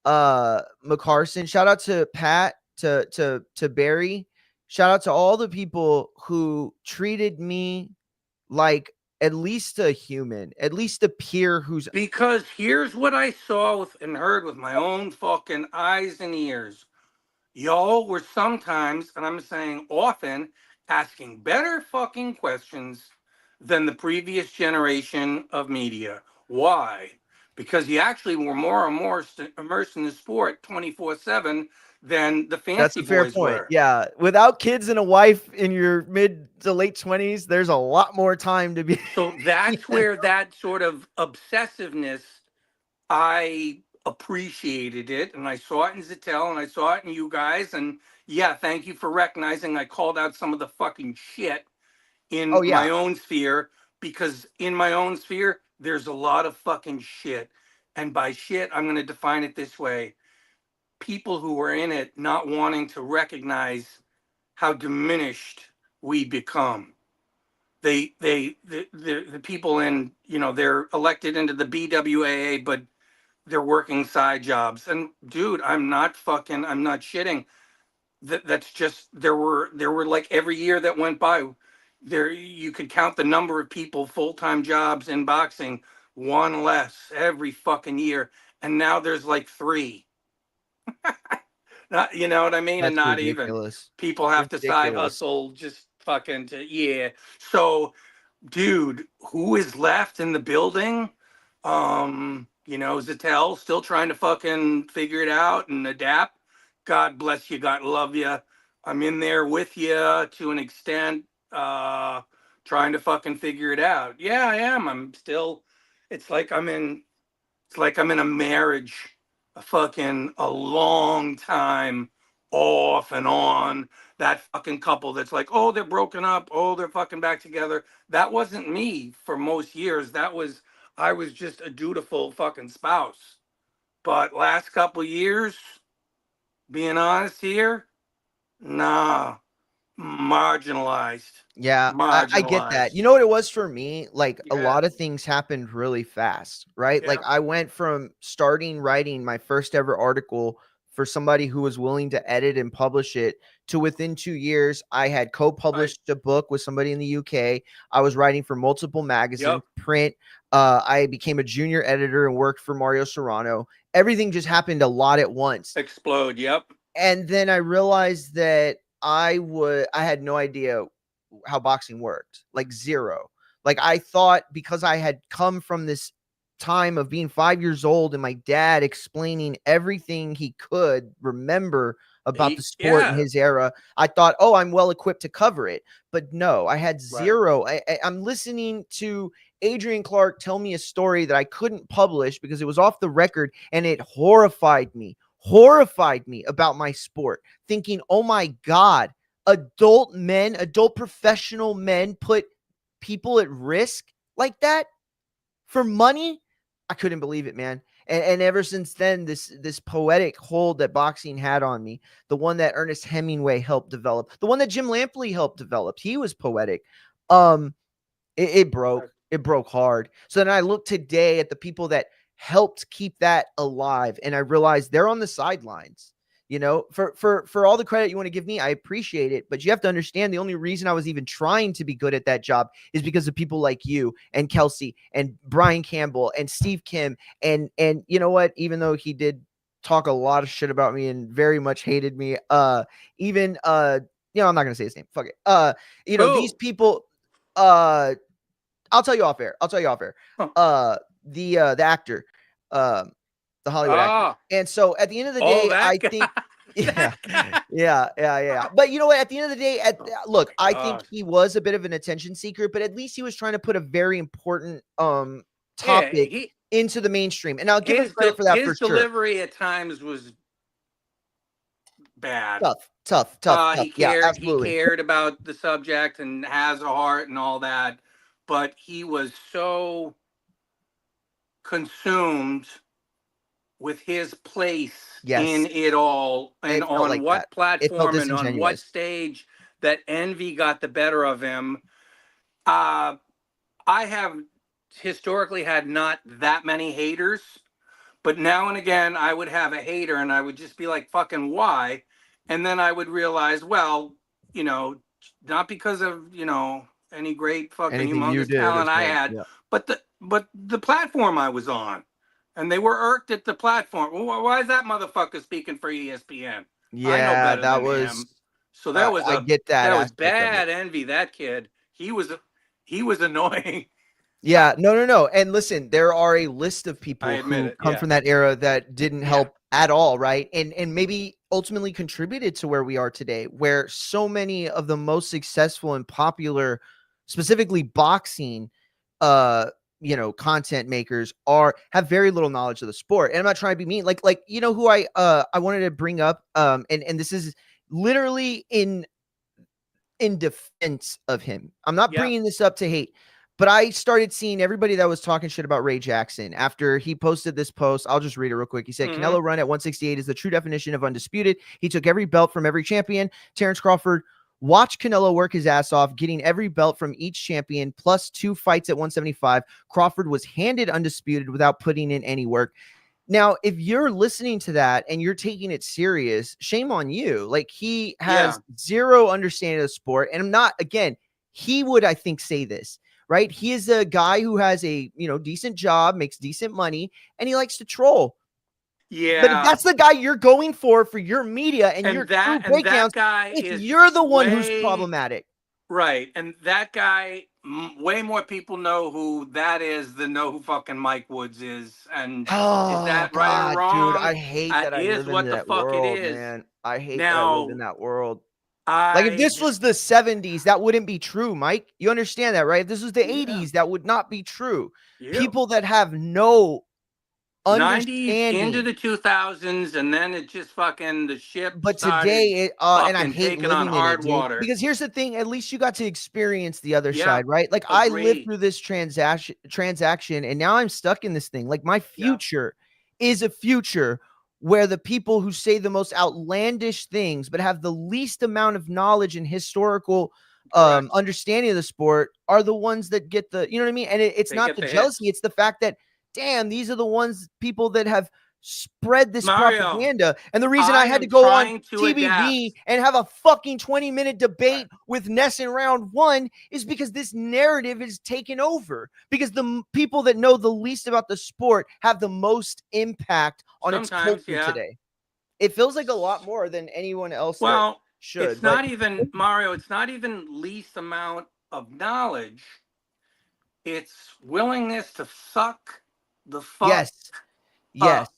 McCarson. Shout out to Pat, to Barry. Shout out to all the people who treated me like at least a human, at least a peer who's Because here's what I saw with and heard with my own fucking eyes and ears. Y'all were sometimes, and I'm saying often, asking better fucking questions than the previous generation of media. Why? Because you actually were more and more immersed in the sport 24/7 than the That's fancy a fair boys point. were. Yeah. Without kids and a wife in your mid to late 20s, there's a lot more time to be. So that's where that sort of obsessiveness, I appreciated it, and I saw it in Zattel, and I saw it in you guys, and yeah, thank you for recognizing I called out some of the fucking shit in Oh, yeah. my own sphere, because in my own sphere, there's a lot of fucking shit. And by shit, I'm going to define it this way. People who are in it not wanting to recognize how diminished we become. The people in, they're elected into the BWAA, but they're working side jobs. And dude, I'm not shitting. That's just, there were like every year that went by, there you could count the number of people full-time jobs in boxing, one less every fucking year, and now there's like 3. Not, you know what I mean? And That's not even ridiculous. people have to side Ridiculous. hustle just fucking to, yeah. So dude, who is left in the building? Zattel still trying to fucking figure it out and adapt. God bless you. God love you. I'm in there with you to an extent, trying to fucking figure it out. Yeah, I am. I'm still, it's like I'm in, a marriage, a long time off and on. That fucking couple that's like, oh, they're broken up. Oh, they're fucking back together. That wasn't me for most years. I was just a dutiful fucking spouse. But last couple years, being honest here, nah, marginalized. Yeah, I get that. You know what it was for me? Like a lot of things happened really fast, right? Yeah. Like I went from starting writing my first ever article for somebody who was willing to edit and publish it to within 2 years, I had co-published a book with somebody in the UK. I was writing for multiple magazines, print. I became a junior editor and worked for Mario Serrano. Everything just happened a lot at once. Explode. Yep. And then I realized that I had no idea how boxing worked, like zero. Like I thought, because I had come from this time of being 5 years old and my dad explaining everything he could remember about the sport in his era, I thought, oh, I'm well equipped to cover it. But no, I had zero. I'm listening to Adrian Clark tell me a story that I couldn't publish because it was off the record, and it horrified me about my sport, thinking, oh my God, adult professional men put people at risk like that for money. I couldn't believe it, man. And ever since then, this poetic hold that boxing had on me, the one that Ernest Hemingway helped develop, the one that Jim Lampley helped develop, he was poetic. It broke hard. So then I look today at the people that helped keep that alive, and I realized they're on the sidelines. You know, for all the credit you want to give me, I appreciate it, but you have to understand the only reason I was even trying to be good at that job is because of people like you and Kelsey and Brian Campbell and Steve Kim and you know what? Even though he did talk a lot of shit about me and very much hated me, even you know, I'm not gonna say his name. Fuck it. You know, these people. I'll tell you off air. Huh. The actor, the Hollywood actor. And so at the end of the day, I think, yeah. But you know what? At the end of the day, look, I think he was a bit of an attention seeker, but at least he was trying to put a very important topic into the mainstream. And I'll give him credit for that. His delivery at times was bad. Tough. He cared about the subject and has a heart and all that, but he was so consumed with his place in it all, and on what platform and on what stage that envy got the better of him. I have historically had not that many haters, but now and again I would have a hater and I would just be like, fucking why? And then I would realize, well, you know, not because of, you know, any great fucking humongous talent I had, but the platform I was on. And they were irked at the platform. Well, why is that motherfucker speaking for ESPN? Yeah, that was him. So that was I get that. That was bad envy. That kid, he was annoying. Yeah, no. And listen, there are a list of people who come from that era that didn't help at all, right? And maybe ultimately contributed to where we are today, where so many of the most successful and popular, specifically boxing, you know, content makers have very little knowledge of the sport. And I'm not trying to be mean. Like, you know who I wanted to bring up, and this is literally in defense of him. I'm not bringing this up to hate, but I started seeing everybody that was talking shit about Ray Jackson after he posted this post. I'll just read it real quick. He said, Canelo run at 168 is the true definition of undisputed. He took every belt from every champion. Terrence Crawford watched Canelo work his ass off, getting every belt from each champion, plus 2 fights at 175. Crawford was handed undisputed without putting in any work. Now, if you're listening to that and you're taking it serious, shame on you. Like, he has zero understanding of the sport. And I'm not, again, he would, I think, say this, right? He is a guy who has a, you know, decent job, makes decent money, and he likes to troll. Yeah. But if that's the guy you're going for your media and your breakdowns, you're the one who's problematic. Right. And that guy, way more people know who that is than know who fucking Mike Woods is. And is that right or wrong? Dude, I hate that I live in that world, man. I hate that I live in that world. Like, if this was the 70s, that wouldn't be true, Mike. You understand that, right? If this was the 80s, that would not be true. People that have no 90s into the 2000s, and then it just fucking the ship. But today, and I hate living on hard in it, water. Because here's the thing: at least you got to experience the other side, right? Like, I lived through this transaction, and now I'm stuck in this thing. Like, my future is a future where the people who say the most outlandish things, but have the least amount of knowledge and historical understanding of the sport, are the ones that get the, you know what I mean? And it's not the jealousy; it's the fact that, damn, these are the people that have spread this propaganda. And the reason I had to go on TBV and have a fucking 20-minute debate with Ness in round 1 is because this narrative is taken over. Because the people that know the least about the sport have the most impact on its culture today. It feels like a lot more than anyone else should. It's not even, Mario, it's not even least amount of knowledge. It's willingness to suck the fuck up.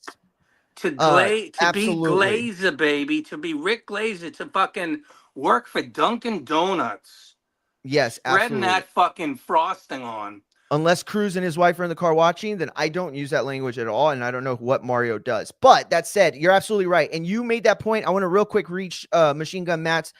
To be Glazer, baby, to be Rick Glazer, to fucking work for Dunkin' Donuts. Yes, spreading that fucking frosting on. Unless Cruz and his wife are in the car watching, then I don't use that language at all, and I don't know what Mario does. But that said, you're absolutely right, and you made that point. I want to real quick reach Machine Gun Matt's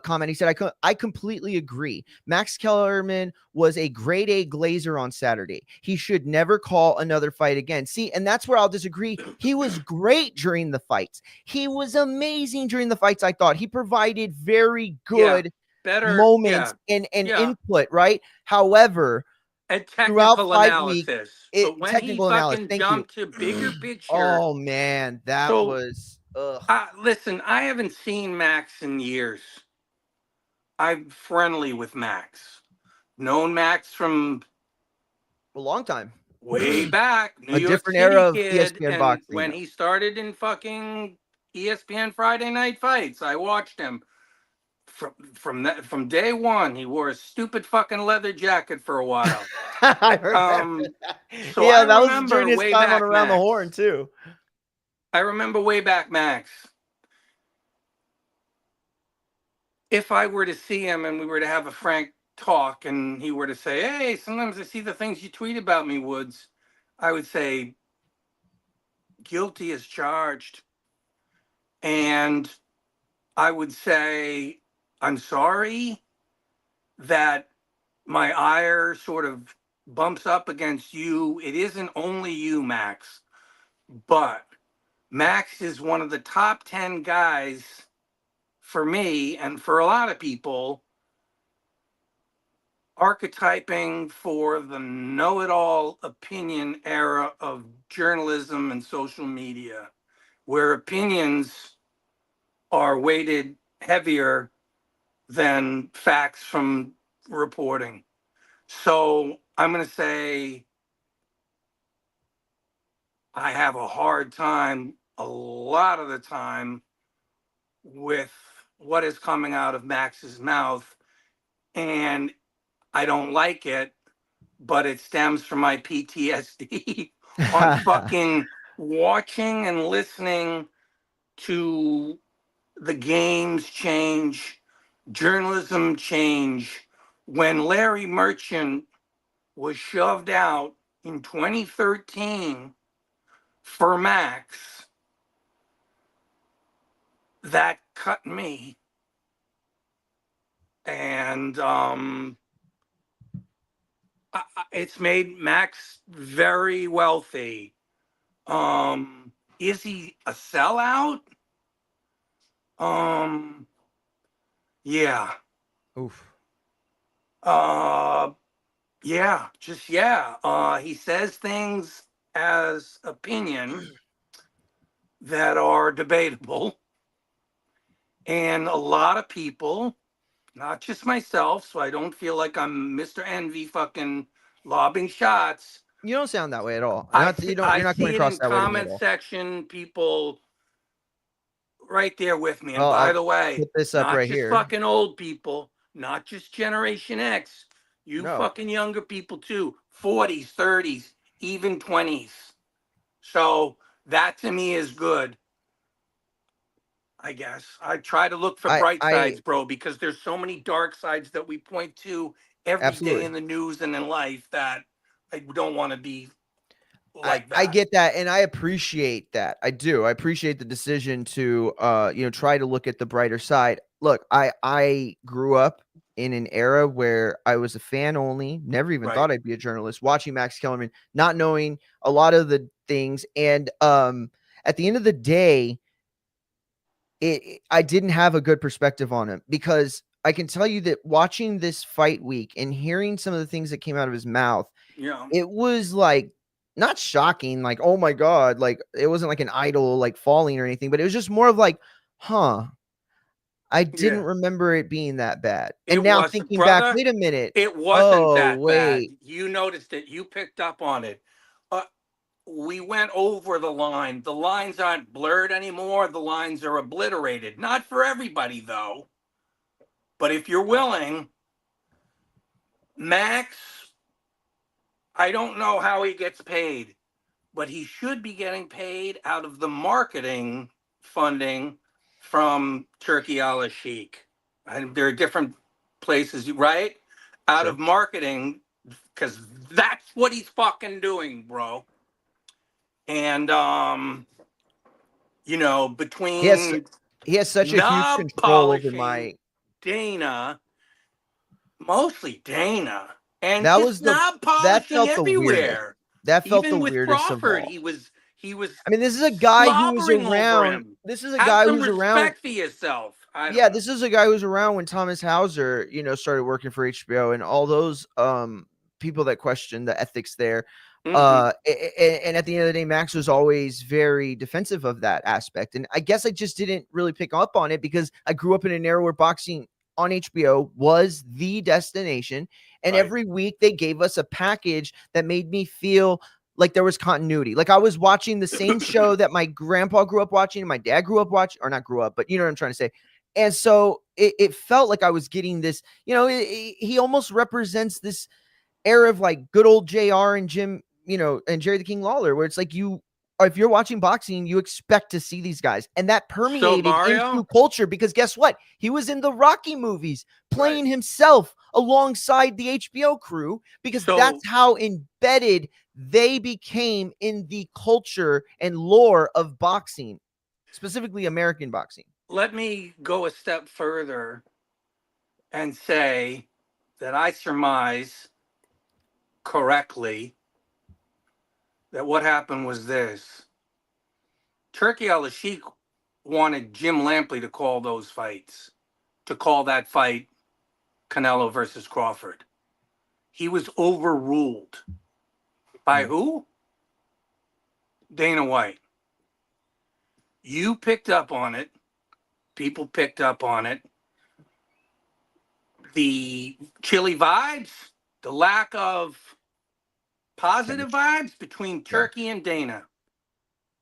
comment. He said, I completely agree. Max Kellerman was a grade A glazer on Saturday. He should never call another fight again. See, and that's where I'll disagree. He was great during the fights. He was amazing during the fights, I thought. He provided very good moments and input, right? However, and throughout technical 5 weeks, analysis. But when he fucking jumped to bigger picture. Oh man, that was listen, I haven't seen Max in years. I'm friendly with Max. Known Max from a long time. Way back. New York different City era of kid, ESPN and boxing. when he started in fucking ESPN Friday Night Fights, I watched him. From day one, he wore a stupid fucking leather jacket for a while. I remember that. So yeah, I that was remember during his way time on back Around the Max. Horn too. I remember way back Max. If I were to see him and we were to have a frank talk and he were to say, hey, sometimes I see the things you tweet about me, Woods, I would say, guilty as charged. And I would say, I'm sorry that my ire sort of bumps up against you. It isn't only you, Max, but Max is one of the top 10 guys for me and for a lot of people, archetyping for the know-it-all opinion era of journalism and social media, where opinions are weighted heavier than facts from reporting. So I'm going to say I have a hard time a lot of the time with what is coming out of Max's mouth, and I don't like it, but it stems from my PTSD on fucking watching and listening to the games change, journalism change. When Larry Merchant was shoved out in 2013 for Max, that cut me. And it's made Max very wealthy. Is he a sellout? Yeah. Oof. He says things as opinion that are debatable. And a lot of people, not just myself, so I don't feel like I'm Mr. Envy fucking lobbing shots. You don't sound that way at all. I You're not coming across that way to me at comment all. section, people right there with me. And Well, by the way, put this up not right just here. fucking old people, not just Generation X, you fucking younger people too, 40s, 30s, even 20s. So that to me is good. I guess I try to look for bright sides, bro, because there's so many dark sides that we point to every day in the news and in life that I don't want to be like that. I get that, and I appreciate that. I do. I appreciate the decision to try to look at the brighter side. Look, I grew up in an era where I was a fan only, never even thought I'd be a journalist, watching Max Kellerman, not knowing a lot of the things. And at the end of the day, I didn't have a good perspective on him, because I can tell you that watching this fight week and hearing some of the things that came out of his mouth, it was like not shocking, like, oh my God, like it wasn't like an idol like falling or anything, but it was just more of like, I didn't remember it being that bad. And now thinking back, wait a minute. It wasn't that bad. You noticed it. You picked up on it. We went over the line. The lines aren't blurred anymore. The lines are obliterated. Not for everybody, though. But if you're willing, Max, I don't know how he gets paid, but he should be getting paid out of the marketing funding from Turkey Al-Sheikh. And there are different places, right? Out of marketing, because That's what he's fucking doing, bro. And you know, between he has such a huge knob control over polishing Dana, mostly Dana, and that just was the knob that polishing felt the weirdest. everywhere. That felt the Even with weirdest of Crawford, all. he was I mean, this is a guy who was slobbering over around. him. This is a Have guy some who's around. respect for yourself. I don't Yeah, know. this is a guy who was around when Thomas Hauser, started working for HBO, and all those people that questioned the ethics there. Mhm. And at the end of the day, Max was always very defensive of that aspect. And I guess I just didn't really pick up on it because I grew up in an era where boxing on HBO was the destination. And Right. every week they gave us a package that made me feel like there was continuity. Like I was watching the same show that my grandpa grew up watching and my dad grew up watching, or not grew up, but you know what I'm trying to say. And so it felt like I was getting this, he almost represents this era of like good old JR and Jim, and Jerry the King Lawler, where it's like if you're watching boxing, you expect to see these guys. And that So permeated Mario, into culture because guess what? He was in the Rocky movies playing Right. himself alongside the HBO crew because So- that's how embedded they became in the culture and lore of boxing, specifically American boxing. let me go a step further and say that I surmise correctly that what happened was this. Turkey Al-Sheikh wanted Jim Lampley to call those fights, to call that fight Canelo versus Crawford. He was overruled. By who? Dana White. You picked up on it. People picked up on it. The chilly vibes, the lack of positive vibes between Turkey and Dana.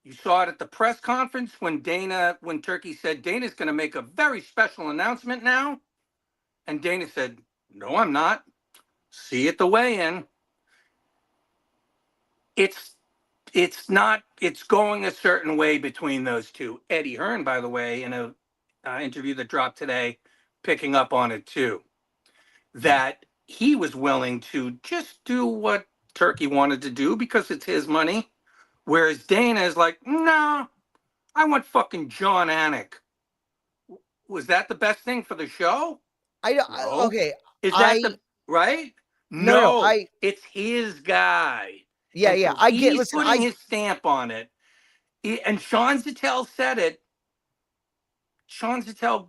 You saw it at the press conference when Turkey said Dana's going to make a very special announcement now. And Dana said, no, I'm not. See you at the weigh-in. It's going a certain way between those two. Eddie Hearn, by the way, in a interview that dropped today, picking up on it too, that he was willing to just do what Turkey wanted to do because it's his money, whereas Dana is like, no, I want fucking John Anik. Was that the best thing for the show? No. Okay. Is that the right? No, it's his guy. Yeah, And yeah. so I get. he's Listen, putting his stamp on it. And Sean Zettel said it. Sean Zettel,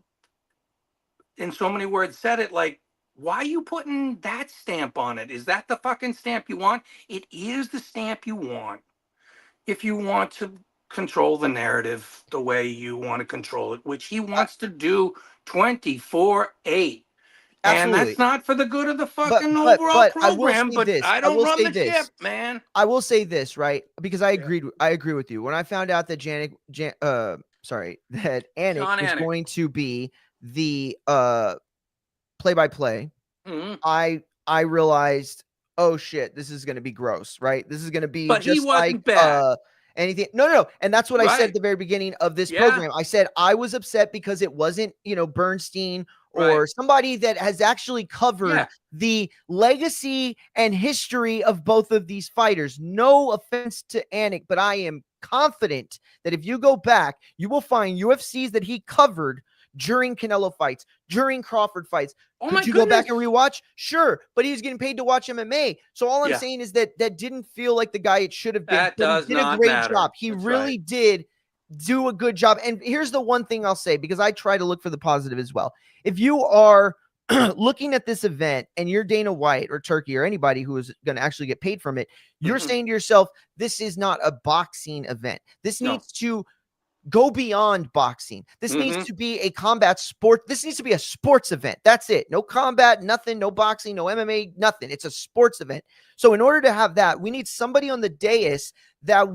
in so many words, said it like, why are you putting that stamp on it? Is that the fucking stamp you want? It is the stamp you want. If you want to control the narrative the way you want to control it, which he wants to do 24/8. And Absolutely. that's not for the good of the But fucking overall I will program, say but this. I don't run the ship, man. I will say this, right? Because I agree with you. When I found out that that Anik Sean was Anik. going to be the play-by-play, Mhm. I realized, oh shit, this is going to be gross, right? This is going to be But he just wasn't like bad. anything. No. And that's what I said Right. at the very beginning of this Yeah. program. I said I was upset because it wasn't, Bernstein or Right. somebody that has actually covered Yeah. the legacy and history of both of these fighters. No offense to Anik, but I am confident that if you go back, you will find UFCs that he covered during Canelo fights, during Crawford fights. Oh, Could my you go back and goodness. rewatch? Sure, but he's getting paid to watch MMA. So all I'm Yeah. saying is that didn't feel like the guy it should have been. That But does he did a not great matter. job. He That's really right. did do a good job. And here's the one thing I'll say, because I try to look for the positive as well. If you are looking at this event and you're Dana White or Turkey or anybody who is going to actually get paid from it, you're saying to yourself, this is not a boxing event. This needs to go beyond boxing. This needs to be a combat sport. This needs to be a sports event. That's it. No combat, nothing, no boxing, no MMA, nothing. It's a sports event. So in order to have that, we need somebody on the dais that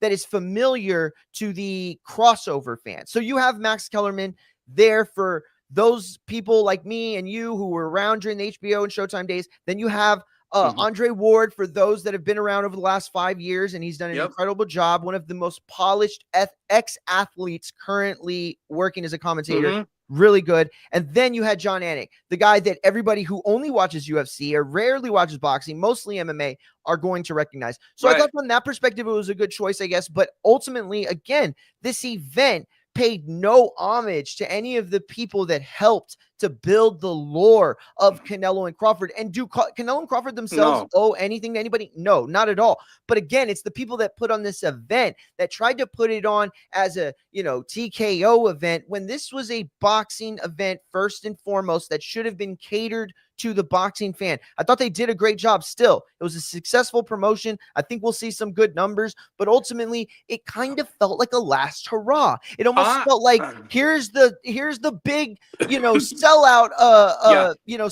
is familiar to the crossover fan. So you have Max Kellerman there for those people like me and you who were around during the HBO and Showtime days. Then you have Andre Ward for those that have been around over the last 5 years, and he's done an incredible job. One of the most polished ex-athletes currently working as a commentator. really good. And then you had John Anik, the guy that everybody who only watches UFC or rarely watches boxing, mostly MMA, are going to recognize. So I thought from that perspective, it was a good choice, I guess. But ultimately, again, this event paid no homage to any of the people that helped to build the lore of Canelo and Crawford. And do Canelo and Crawford themselves owe anything to anybody? No, not at all. But again, it's the people that put on this event that tried to put it on as a, TKO event, when this was a boxing event first and foremost that should have been catered to the boxing fan. I thought they did a great job still. It was a successful promotion. I think we'll see some good numbers, but ultimately it kind of felt like a last hurrah. It almost felt like here's the big, sellout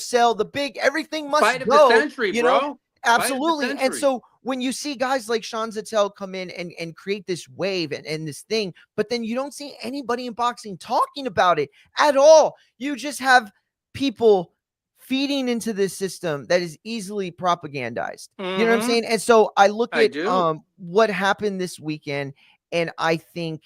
sell, the big everything must fight of go, the century, bro. Absolutely. And so when you see guys like Sean Zettel come in and create this wave and this thing, but then you don't see anybody in boxing talking about it at all. You just have people feeding into this system that is easily propagandized. You know what I'm saying? And so I look at what happened this weekend, and I think,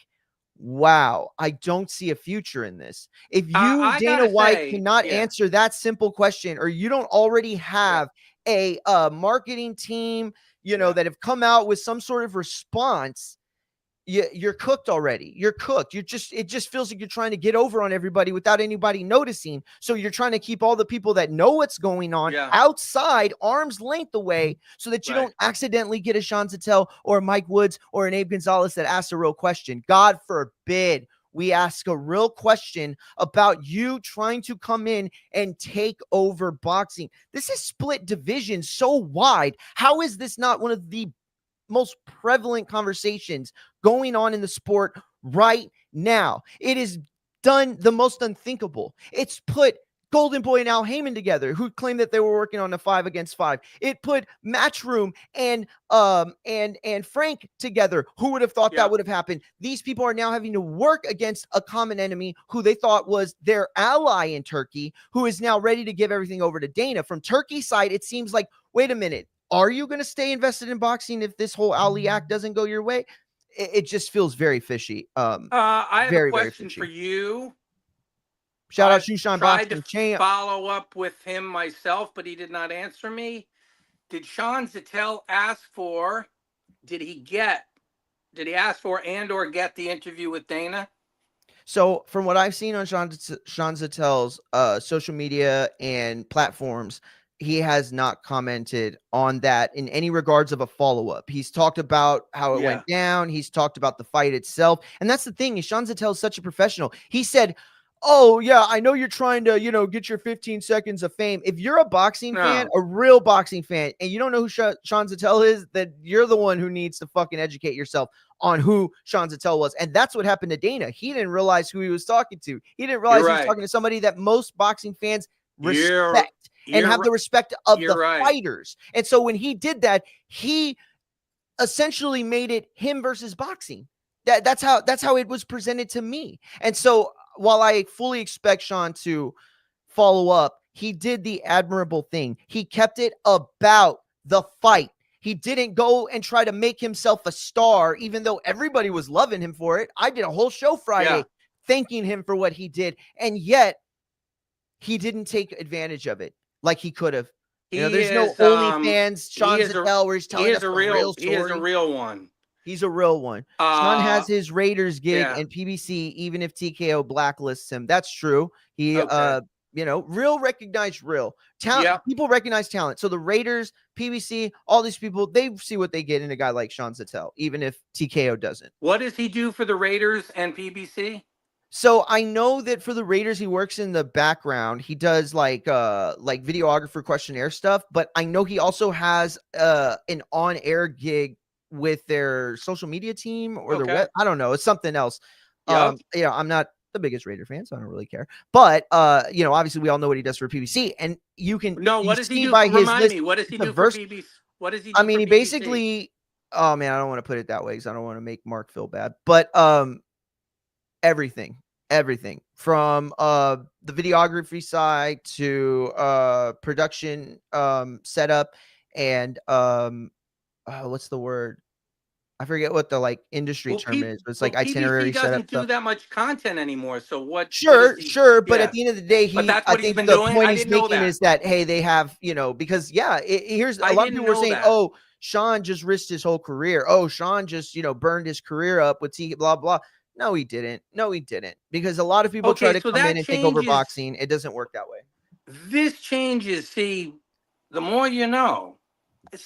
wow, I don't see a future in this. If you, Dana White, cannot answer that simple question, or you don't already have a marketing team, that have come out with some sort of response, you're cooked already. You're cooked. It just feels like you're trying to get over on everybody without anybody noticing. So you're trying to keep all the people that know what's going on outside, arm's length away, so that you don't accidentally get a Sean Zettel or a Mike Woods or an Abe Gonzalez that asks a real question. God forbid we ask a real question about you trying to come in and take over boxing. This is split division so wide. How is this not one of the most prevalent conversations going on in the sport right now? It is done the most unthinkable. It's put Golden Boy and Al Heyman together, who claimed that they were working on a 5 against 5. It put Matchroom and Frank together. Who would have thought that would have happened? These people are now having to work against a common enemy who they thought was their ally in Turkey, who is now ready to give everything over to Dana. From Turkey's side, it seems like, wait a minute, are you going to stay invested in boxing if this whole Ali act doesn't go your way? It just feels very fishy. I have a question for you. Shout out Shushan Boxing Champ. Follow up with him myself, but he did not answer me. Did Sean Zettel ask for? Did he ask for and or get the interview with Dana? So from what I've seen on Sean Zettel's social media and platforms, he has not commented on that in any regards of a follow-up. He's talked about how it went down. He's talked about the fight itself. And that's the thing, is Sean Zettel is such a professional. He said, oh, yeah, I know you're trying to, get your 15 seconds of fame. If you're a boxing fan, a real boxing fan, and you don't know who Sean Zettel is, then you're the one who needs to fucking educate yourself on who Sean Zettel was. And that's what happened to Dana. He didn't realize who he was talking to. He didn't realize he was talking to somebody that most boxing fans respect and have the respect of the fighters. And so when he did that, he essentially made it him versus boxing. That's how it was presented to me. And so while I fully expect Sean to follow up, he did the admirable thing. He kept it about the fight. He didn't go and try to make himself a star, even though everybody was loving him for it. I did a whole show Friday thanking him for what he did. And yet he didn't take advantage of it like he could have. There's no OnlyFans Sean Zettel where he's telling us the real story. He is a real one. He's a real one. Sean has his Raiders gig and PBC, even if TKO blacklists him. That's true. He, real recognized real talent. Yeah. People recognize talent. So the Raiders, PBC, all these people, they see what they get in a guy like Sean Zettel, even if TKO doesn't. What does he do for the Raiders and PBC? So I know that for the Raiders, he works in the background. He does like videographer questionnaire stuff, but I know he also has an on-air gig with their social media team or their web. I don't know. It's something else. I'm not the biggest Raider fan, so I don't really care. But obviously we all know what he does for PBC, and you can what does he do? Remind me. What does he do for PBC? What does he do? I mean, he basically. Oh man, I don't want to put it that way because I don't want to make Mark feel bad. But everything from the videography side to production setup and what's the word? I forget what the like industry term is, but it's like PBC itinerary setup doesn't do stuff. that much content anymore. So what is Sure, he? sure, but Yeah. at the end of the day, But that's I what he's think been the doing? point I he's didn't know making that. is that, hey, they have, because here's a I lot of didn't people were know saying, that. oh, Sean just risked his whole career. Oh, Sean just, burned his career up with T blah, blah. No, he didn't. No, he didn't. Because a lot of people try Okay, to so come in that and take over changes. boxing. It doesn't work that way. This changes. See, the more you know.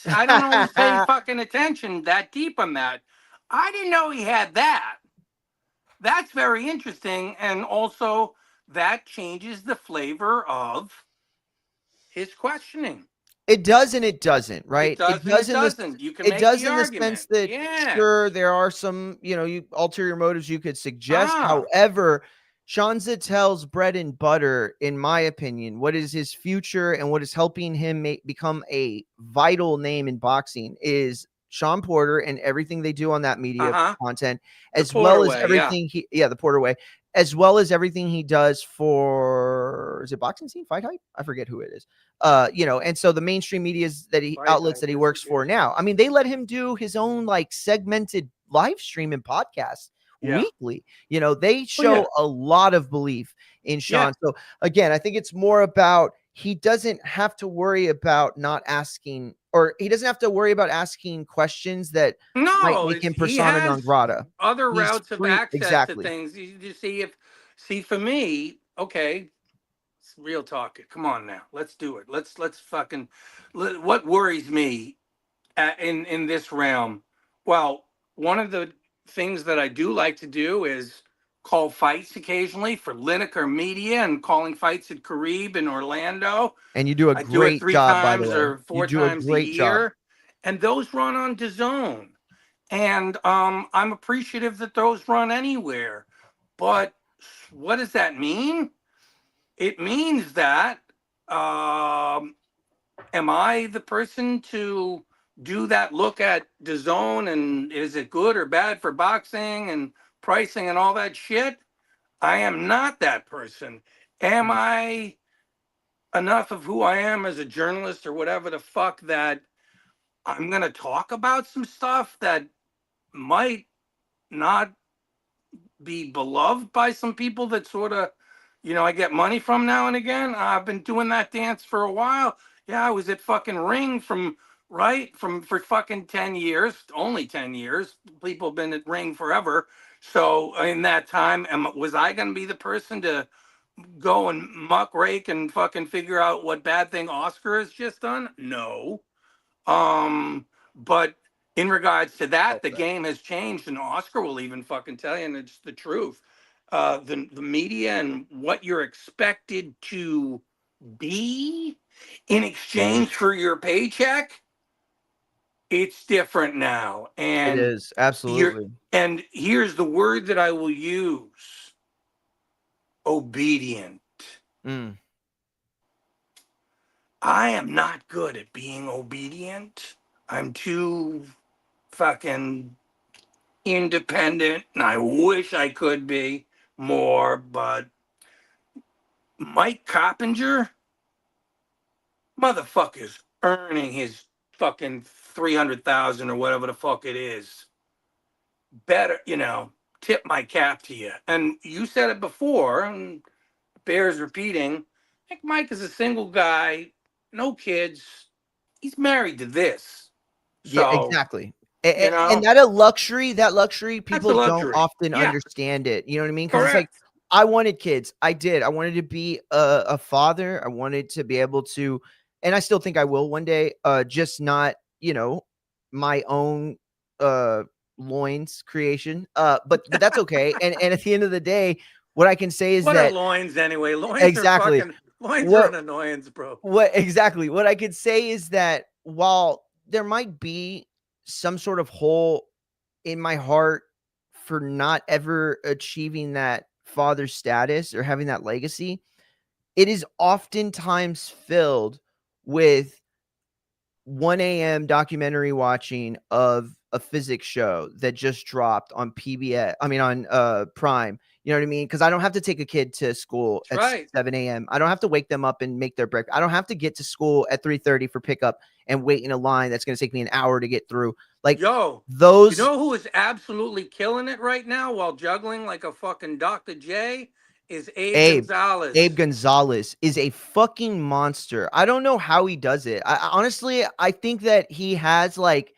I don't always pay fucking attention that deep on that. I didn't know he had that. That's very interesting. And also, that changes the flavor of his questioning. It does and it doesn't, right? It does and it doesn't. You can It make does the in the argument. sense that Yeah. sure there are some, you ulterior motives you could suggest. Ah. However, Sean Zitel's bread and butter, in my opinion, what is his future and what is helping him become a vital name in boxing is Sean Porter and everything they do on that media content, as well as everything the Porter way, as well as everything he does for, is it Boxing Scene, Fight Hype? I forget who it is. And so the mainstream medias outlets that he works for now, I mean, they let him do his own like segmented live stream and podcast weekly. They show a lot of belief in Sean. So again, I think it's more about he doesn't have to worry about not asking, or he doesn't have to worry about asking questions that might make him persona non grata. Other routes of access to Exactly. things. You see, for me, okay, it's real talk. Come on now, let's do it. Let's fucking. What worries me in this realm? Well, one of the things that I do like to do is call fights occasionally for Lineker Media and calling fights at Carib in Orlando. And you do a I do it great job, by the times way. or 4 times a year. And those run on DAZN. And I'm appreciative that those run anywhere. But what does that mean? It means that am I the person to do that look at DAZN and is it good or bad for boxing and pricing and all that shit? I am not that person. Am I enough of who I am as a journalist or whatever the fuck that I'm going to talk about some stuff that might not be beloved by some people that sort of, I get money from now and again? I've been doing that dance for a while. Yeah, I was at fucking Ring for fucking 10 years, only 10 years. People have been at Ring forever. So in that time, was I going to be the person to go and muck rake and fucking figure out what bad thing Oscar has just done? No. But in regards to that, the game has changed, and Oscar will even fucking tell you, and it's the truth. The media and what you're expected to be in exchange for your paycheck, it's different now. And it is absolutely. And here's the word that I will use: obedient. I am not good at being obedient. I'm too fucking independent, and I wish I could be more, but Mike Coppinger, motherfucker's earning his fucking 300,000 or whatever the fuck it is. Better, tip my cap to you. And you said it before, and bears repeating. I think Mike is a single guy, no kids. He's married to this. So, yeah, exactly. And that luxury, people don't often understand it. You know what I mean? Because it's like, I wanted kids. I did. I wanted to be a father. I wanted to be able to, and I still think I will one day, just not, my own loins creation. But that's okay. And at the end of the day, what I can say is what that are loins anyway? Loins exactly. Loins are an annoyance, bro. What I could say is that while there might be some sort of hole in my heart for not ever achieving that father status or having that legacy, it is oftentimes filled with 1 a.m. documentary watching of a physics show that just dropped on PBS. I mean, on Prime. You know what I mean? Because I don't have to take a kid to school at 7 a.m. I don't have to wake them up and make their breakfast. I don't have to get to school at 3:30 for pickup and wait in a line that's going to take me an hour to get through. Like Yo, you those know who is absolutely killing it right now while juggling like a fucking Dr. J is Abe Abe. Gonzalez. Abe Gonzalez is a fucking monster. I don't know how he does it. Honestly, I think that he has like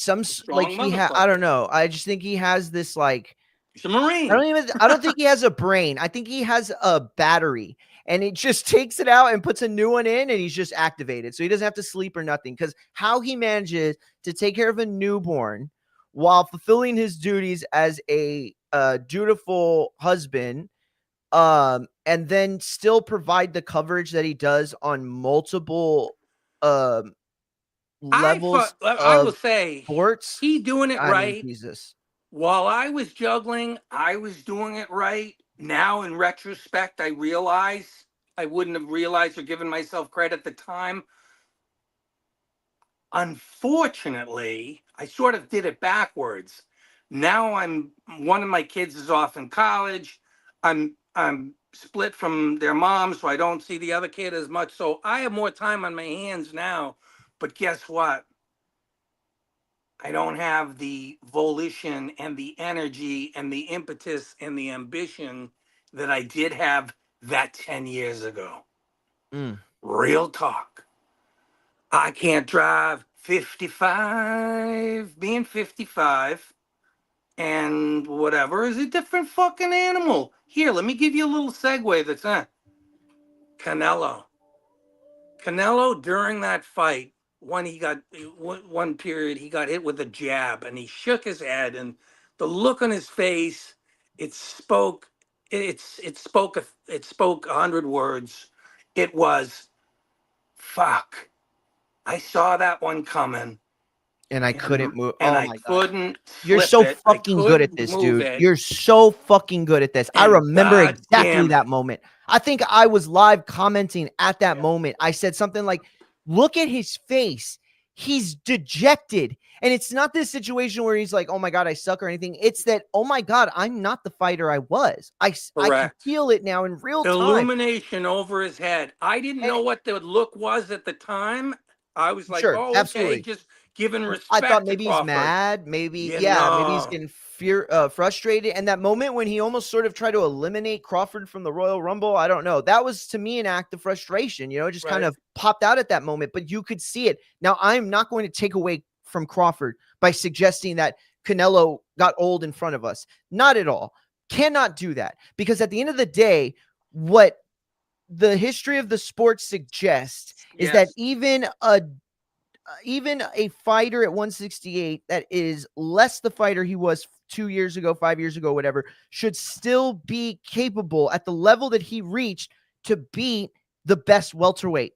like Strong I motherfucker. don't know. I just think he has this like He's a Marine. I don't think he has a brain. I think he has a battery and it just takes it out and puts a new one in and he's just activated. So he doesn't have to sleep or nothing. Because how he manages to take care of a newborn while fulfilling his duties as a dutiful husband, and then still provide the coverage that he does on multiple levels I will of say sports. he doing it I mean, right. Jesus. While I was juggling, I was doing it right. Now, in retrospect, I realize I wouldn't have realized or given myself credit at the time. Unfortunately, I sort of did it backwards. Now one of my kids is off in college. I'm split from their mom, so I don't see the other kid as much. So I have more time on my hands now. But guess what? I don't have the volition and the energy and the impetus and the ambition that I did have that 10 years ago. Real talk. I can't drive 55. Being 55 and whatever is a different fucking animal. Here, let me give you a little segue that's Canelo. Canelo, during that fight, one period he got hit with a jab and he shook his head and the look on his face, it spoke 100 words. It was, fuck, I saw that one coming And I couldn't move. and Oh I my God. couldn't You're flip so it. I fucking good at couldn't this, move dude. it. You're so fucking good at this. I And remember God exactly damn that it. moment. I think I was live commenting at that moment. I said something like, look at his face. He's dejected. And it's not this situation where he's like, oh my God, I suck or anything. It's that, oh my God, I'm not the fighter I was. I can Correct. feel it now in real time. Illumination over his head. I didn't know what the look was at the time. I was like, Sure, oh, okay, absolutely. just giving I respect thought to maybe he's Crawford. mad. Maybe, You maybe he's know. getting frustrated. And that moment when he almost sort of tried to eliminate Crawford from the Royal Rumble, I don't know. That was to me an act of frustration, you know, just kind Right. of popped out at that moment, but you could see it. Now, I'm not going to take away from Crawford by suggesting that Canelo got old in front of us. Not at all. Cannot do that because at the end of the day, what the history of the sport suggests is that even a fighter at 168 that is less the fighter he was 2 years ago, 5 years ago, whatever, should still be capable at the level that he reached to beat the best welterweight.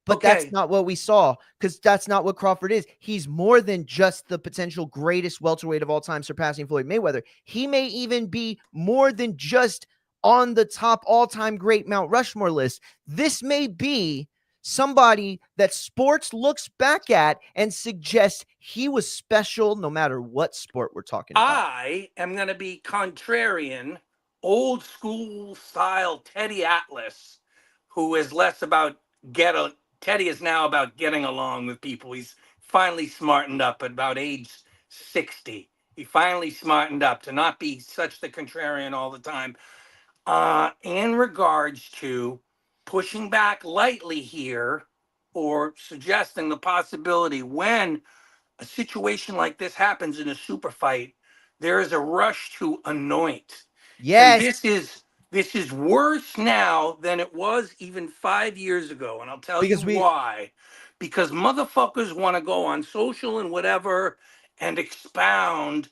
But that's not what we saw because that's not what Crawford is. He's more than just the potential greatest welterweight of all time, surpassing Floyd Mayweather. He may even be more than just on the top all-time great Mount Rushmore list. This may be somebody that sports looks back at and suggests he was special no matter what sport we're talking about. I am going to be contrarian, old school style Teddy Atlas, who is less about Teddy is now about getting along with people. He's finally smartened up at about age 60. He finally smartened up to not be such the contrarian all the time. In regards to pushing back lightly here or suggesting the possibility when a situation like this happens in a super fight, there is a rush to anoint. Yes. And this is worse now than it was even 5 years ago. And I'll tell you why. Because motherfuckers want to go on social and whatever and expound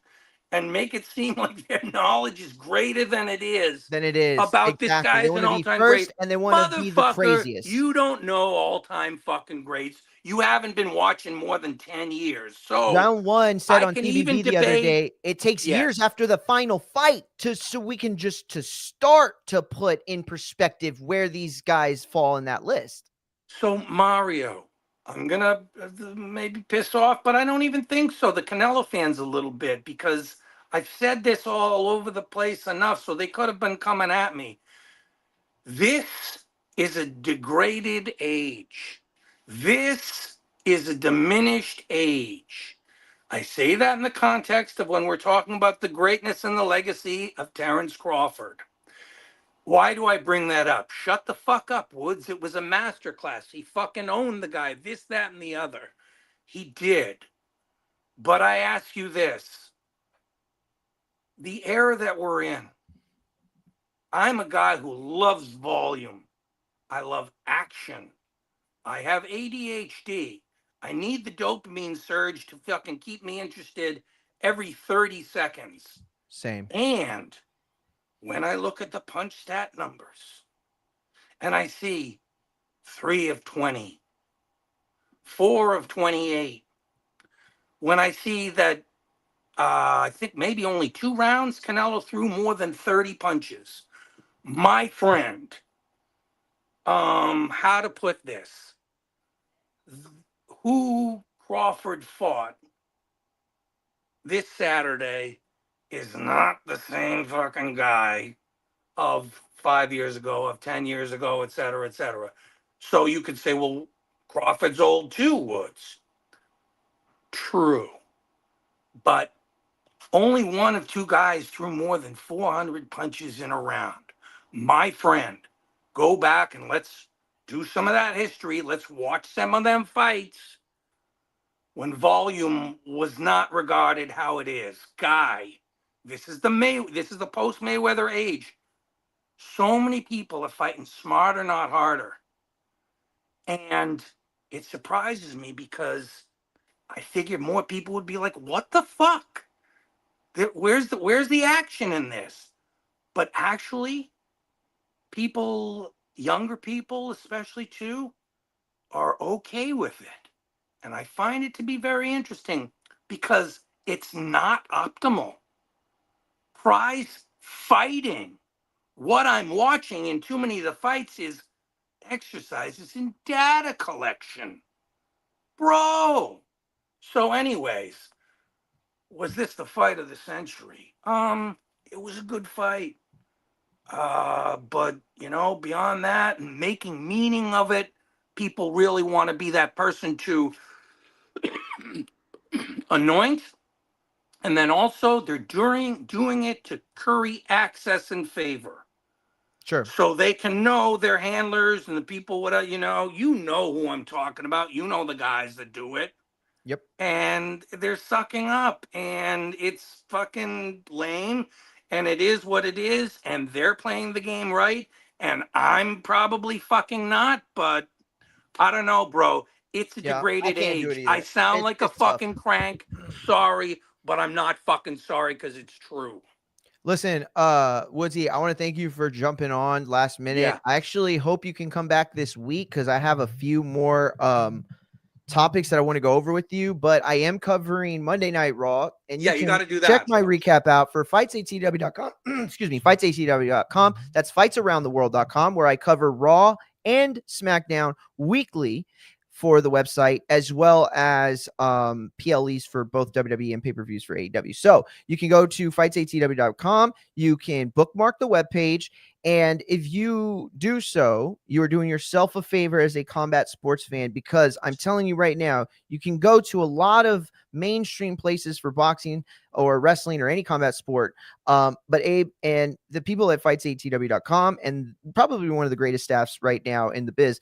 and make it seem like their knowledge is greater than it is. About this guy's an all-time great. And they want to be the craziest. You don't know all-time fucking greats. You haven't been watching more than 10 years. So Round one said on TVB the other day, it takes years after the final fight so we can just to start to put in perspective where these guys fall in that list. So Mario, I'm going to maybe piss off, but I don't even think so. The Canelo fans a little bit, because I've said this all over the place enough, so they could have been coming at me. This is a degraded age. This is a diminished age. I say that in the context of when we're talking about the greatness and the legacy of Terrence Crawford. Why do I bring that up? Shut the fuck up, Woods. It was a masterclass. He fucking owned the guy, this, that, and the other. He did. But I ask you this. The era that we're in, I'm a guy who loves volume. I love action. I have ADHD. I need the dopamine surge to fucking keep me interested every 30 seconds. Same. And when I look at the punch stat numbers and I see 3 of 20, 4 of 28, when I see that I think maybe only 2 rounds, Canelo threw more than 30 punches. My friend, how to put this? Who Crawford fought this Saturday is not the same fucking guy of 5 years ago, of 10 years ago, et cetera, et cetera. So you could say, well, Crawford's old too, Woods. True. But only 1 of 2 guys threw more than 400 punches in a round. My friend, go back and let's do some of that history. Let's watch some of them fights when volume was not regarded how it is. Guy, this is the post Mayweather age. So many people are fighting smarter, not harder. And it surprises me because I figured more people would be like, what the fuck? Where's the action in this? But actually, people, younger people especially too, are okay with it. And I find it to be very interesting because it's not optimal. Prize fighting. What I'm watching in too many of the fights is exercises in data collection. Bro. So anyways, was this the fight of the century? It was a good fight. But you know, beyond that and making meaning of it, people really want to be that person to anoint. And then also they're doing it to curry access and favor. Sure. So they can know their handlers and the people, whatever, you know who I'm talking about. You know the guys that do it. Yep. And they're sucking up and it's fucking lame and it is what it is and they're playing the game right and I'm probably fucking not, but I don't know, bro. It's a degraded age. I sound like a fucking crank. Sorry, but I'm not fucking sorry because it's true. Listen, Woodsy, I want to thank you for jumping on last minute. Yeah. I actually hope you can come back this week because I have a few more topics that I want to go over with you, but I am covering Monday Night Raw, and you got to do that. Check my recap out for fightsatw.com. Excuse me, fightsatw.com. That's fightsaroundtheworld.com, where I cover Raw and SmackDown weekly for the website, as well as PLEs for both WWE and pay-per-views for AEW. So you can go to fightsatw.com. You can bookmark the webpage. And if you do so, you are doing yourself a favor as a combat sports fan, because I'm telling you right now, you can go to a lot of mainstream places for boxing or wrestling or any combat sport. But Abe and the people at fightsatw.com, and probably one of the greatest staffs right now in the biz,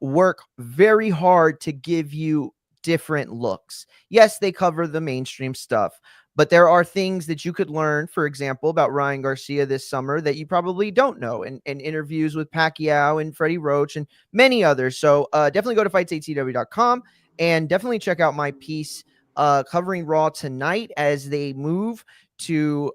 work very hard to give you different looks. Yes, they cover the mainstream stuff, but there are things that you could learn, for example, about Ryan Garcia this summer that you probably don't know, and interviews with Pacquiao and Freddie Roach and many others. So definitely go to fightsatw.com and definitely check out my piece covering Raw tonight as they move to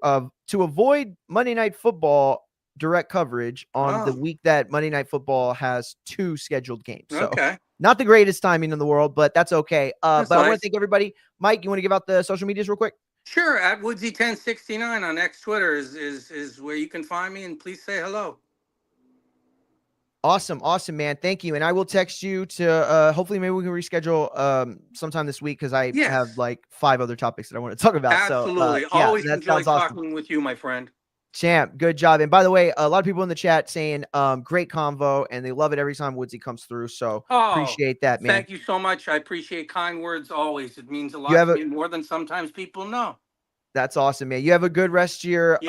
avoid Monday Night Football direct coverage on the week that Monday Night Football has 2 scheduled games. So not the greatest timing in the world, but that's okay. But nice. I want to thank everybody. Mike, you want to give out the social medias real quick? Sure. At Woodsy1069 on X Twitter is where you can find me, and please say hello. Awesome, man. Thank you. And I will text you to hopefully maybe we can reschedule sometime this week, because I have like 5 other topics that I want to talk about. Absolutely. So always enjoy talking with you, my friend. Champ, good job. And by the way, a lot of people in the chat saying great convo, and they love it every time Woodsy comes through. So appreciate that, man. Thank you so much. I appreciate kind words always. It means a lot You have to me, more than sometimes people know. That's awesome, man. You have a good rest of your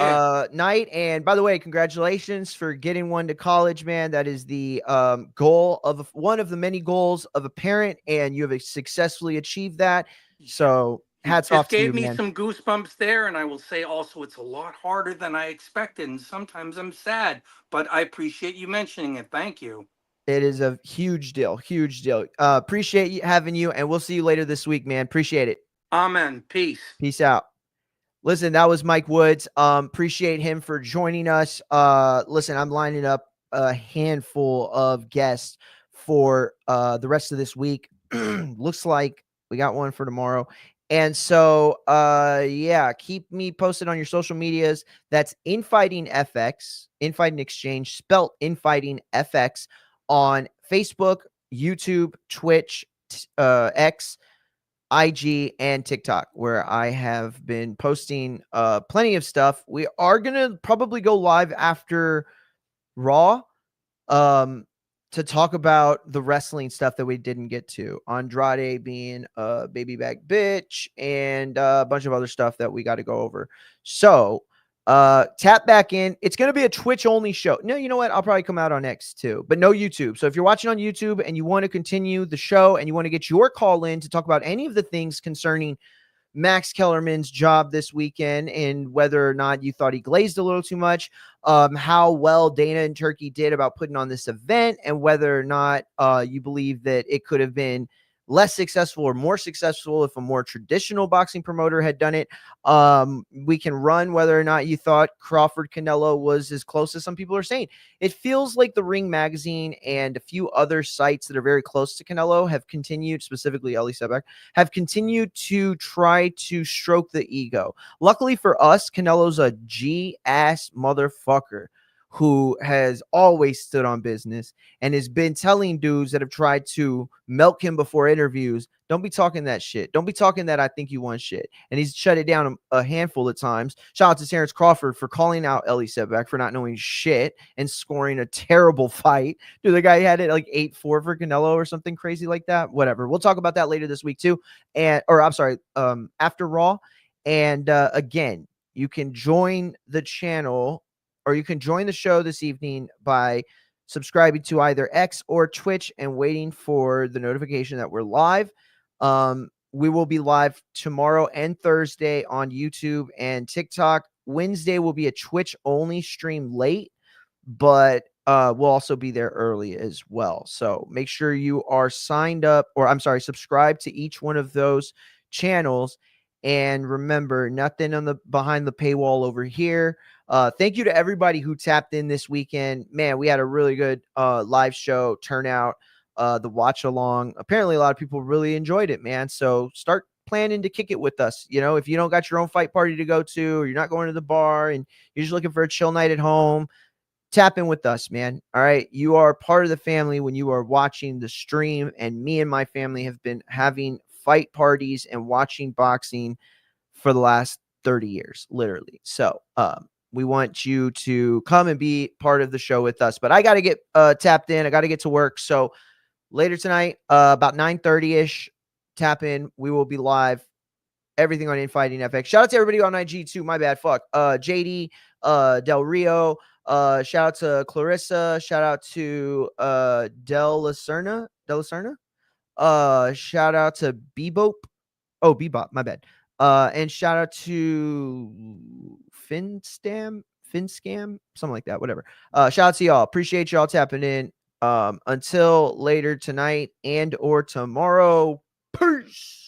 night. And by the way, congratulations for getting one to college, man. That is the goal of one of the many goals of a parent, and you have successfully achieved that. So hats off to you, man. Just gave me some goosebumps there, and I will say also it's a lot harder than I expected, and sometimes I'm sad, but I appreciate you mentioning it. Thank you. It is a huge deal, huge deal. Appreciate having you, and we'll see you later this week, man. Appreciate it. Amen. Peace. Peace out. Listen, that was Mike Woods. Appreciate him for joining us. Listen, I'm lining up a handful of guests for the rest of this week. Looks like we got one for tomorrow. And so, yeah, keep me posted on your social medias. That's Infighting FX, Infighting Exchange, spelt Infighting FX on Facebook, YouTube, Twitch, X, IG, and TikTok, where I have been posting plenty of stuff. We are gonna probably go live after Raw to talk about the wrestling stuff that we didn't get to. Andrade being a baby back bitch, and a bunch of other stuff that we got to go over. So tap back in. It's going to be a Twitch only show. No, you know what? I'll probably come out on X too, but no YouTube. So if you're watching on YouTube and you want to continue the show and you want to get your call in to talk about any of the things concerning Max Kellerman's job this weekend and whether or not you thought he glazed a little too much, how well Dana and Turkey did about putting on this event, and whether or not you believe that it could have been less successful or more successful if a more traditional boxing promoter had done it. We can run whether or not you thought Crawford Canelo was as close as some people are saying. It feels like the Ring Magazine and a few other sites that are very close to Canelo have continued, specifically Ellie Sebek, have continued to try to stroke the ego. Luckily for us, Canelo's a G-ass motherfucker who has always stood on business and has been telling dudes that have tried to milk him before interviews, don't be talking that shit. Don't be talking that I think you won shit. And he's shut it down a handful of times. Shout out to Terrence Crawford for calling out Ellie Sebek for not knowing shit and scoring a terrible fight. Dude, the guy had it like 8-4 for Canelo or something crazy like that. Whatever. We'll talk about that later this week too. After Raw. And again, you can join the channel, or you can join the show this evening by subscribing to either X or Twitch and waiting for the notification that we're live. We will be live tomorrow and Thursday on YouTube and TikTok. Wednesday will be a Twitch-only stream late, but we'll also be there early as well. So make sure you are subscribed to each one of those channels. And remember, nothing on the behind the paywall over here. Thank you to everybody who tapped in this weekend. Man, we had a really good live show turnout, the watch along. Apparently, a lot of people really enjoyed it, man. So start planning to kick it with us. You know, if you don't got your own fight party to go to, or you're not going to the bar and you're just looking for a chill night at home, tap in with us, man. All right. You are part of the family when you are watching the stream, and me and my family have been having fight parties and watching boxing for the last 30 years, literally. So, we want you to come and be part of the show with us. But I got to get tapped in. I got to get to work. So later tonight, about 9:30-ish, tap in. We will be live. Everything on Infighting FX. Shout out to everybody on IG too. My bad. Fuck. JD, Del Rio. Shout out to Clarissa. Shout out to Del Lacerna. Shout out to Bebop. Oh, Bebop. My bad. And shout out to Finscam, something like that, whatever. Shout out to y'all. Appreciate y'all tapping in. Until later tonight and or tomorrow. Peace.